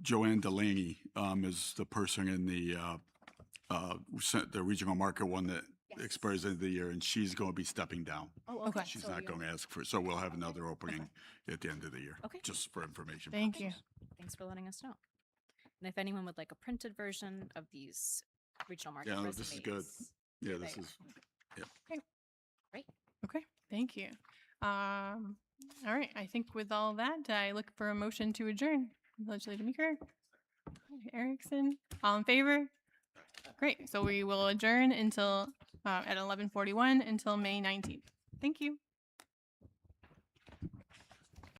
Joanne Delaney is the person in the regional market one that expires at the end of the year, and she's going to be stepping down. Oh, okay. She's So not you- going to ask for, so we'll have another opening at the end of the year. Okay. Just for information. Thank you. Thanks for letting us know. And if anyone would like a printed version of these regional market Yeah, no, resumes, this is good. Yeah, this there. is, yeah. Great. Okay, thank you. All right, I think with all that, I look for a motion to adjourn. Legislator Meeker, Erickson, all in favor? Great, so we will adjourn until at 11:41 until May 19th. Thank you.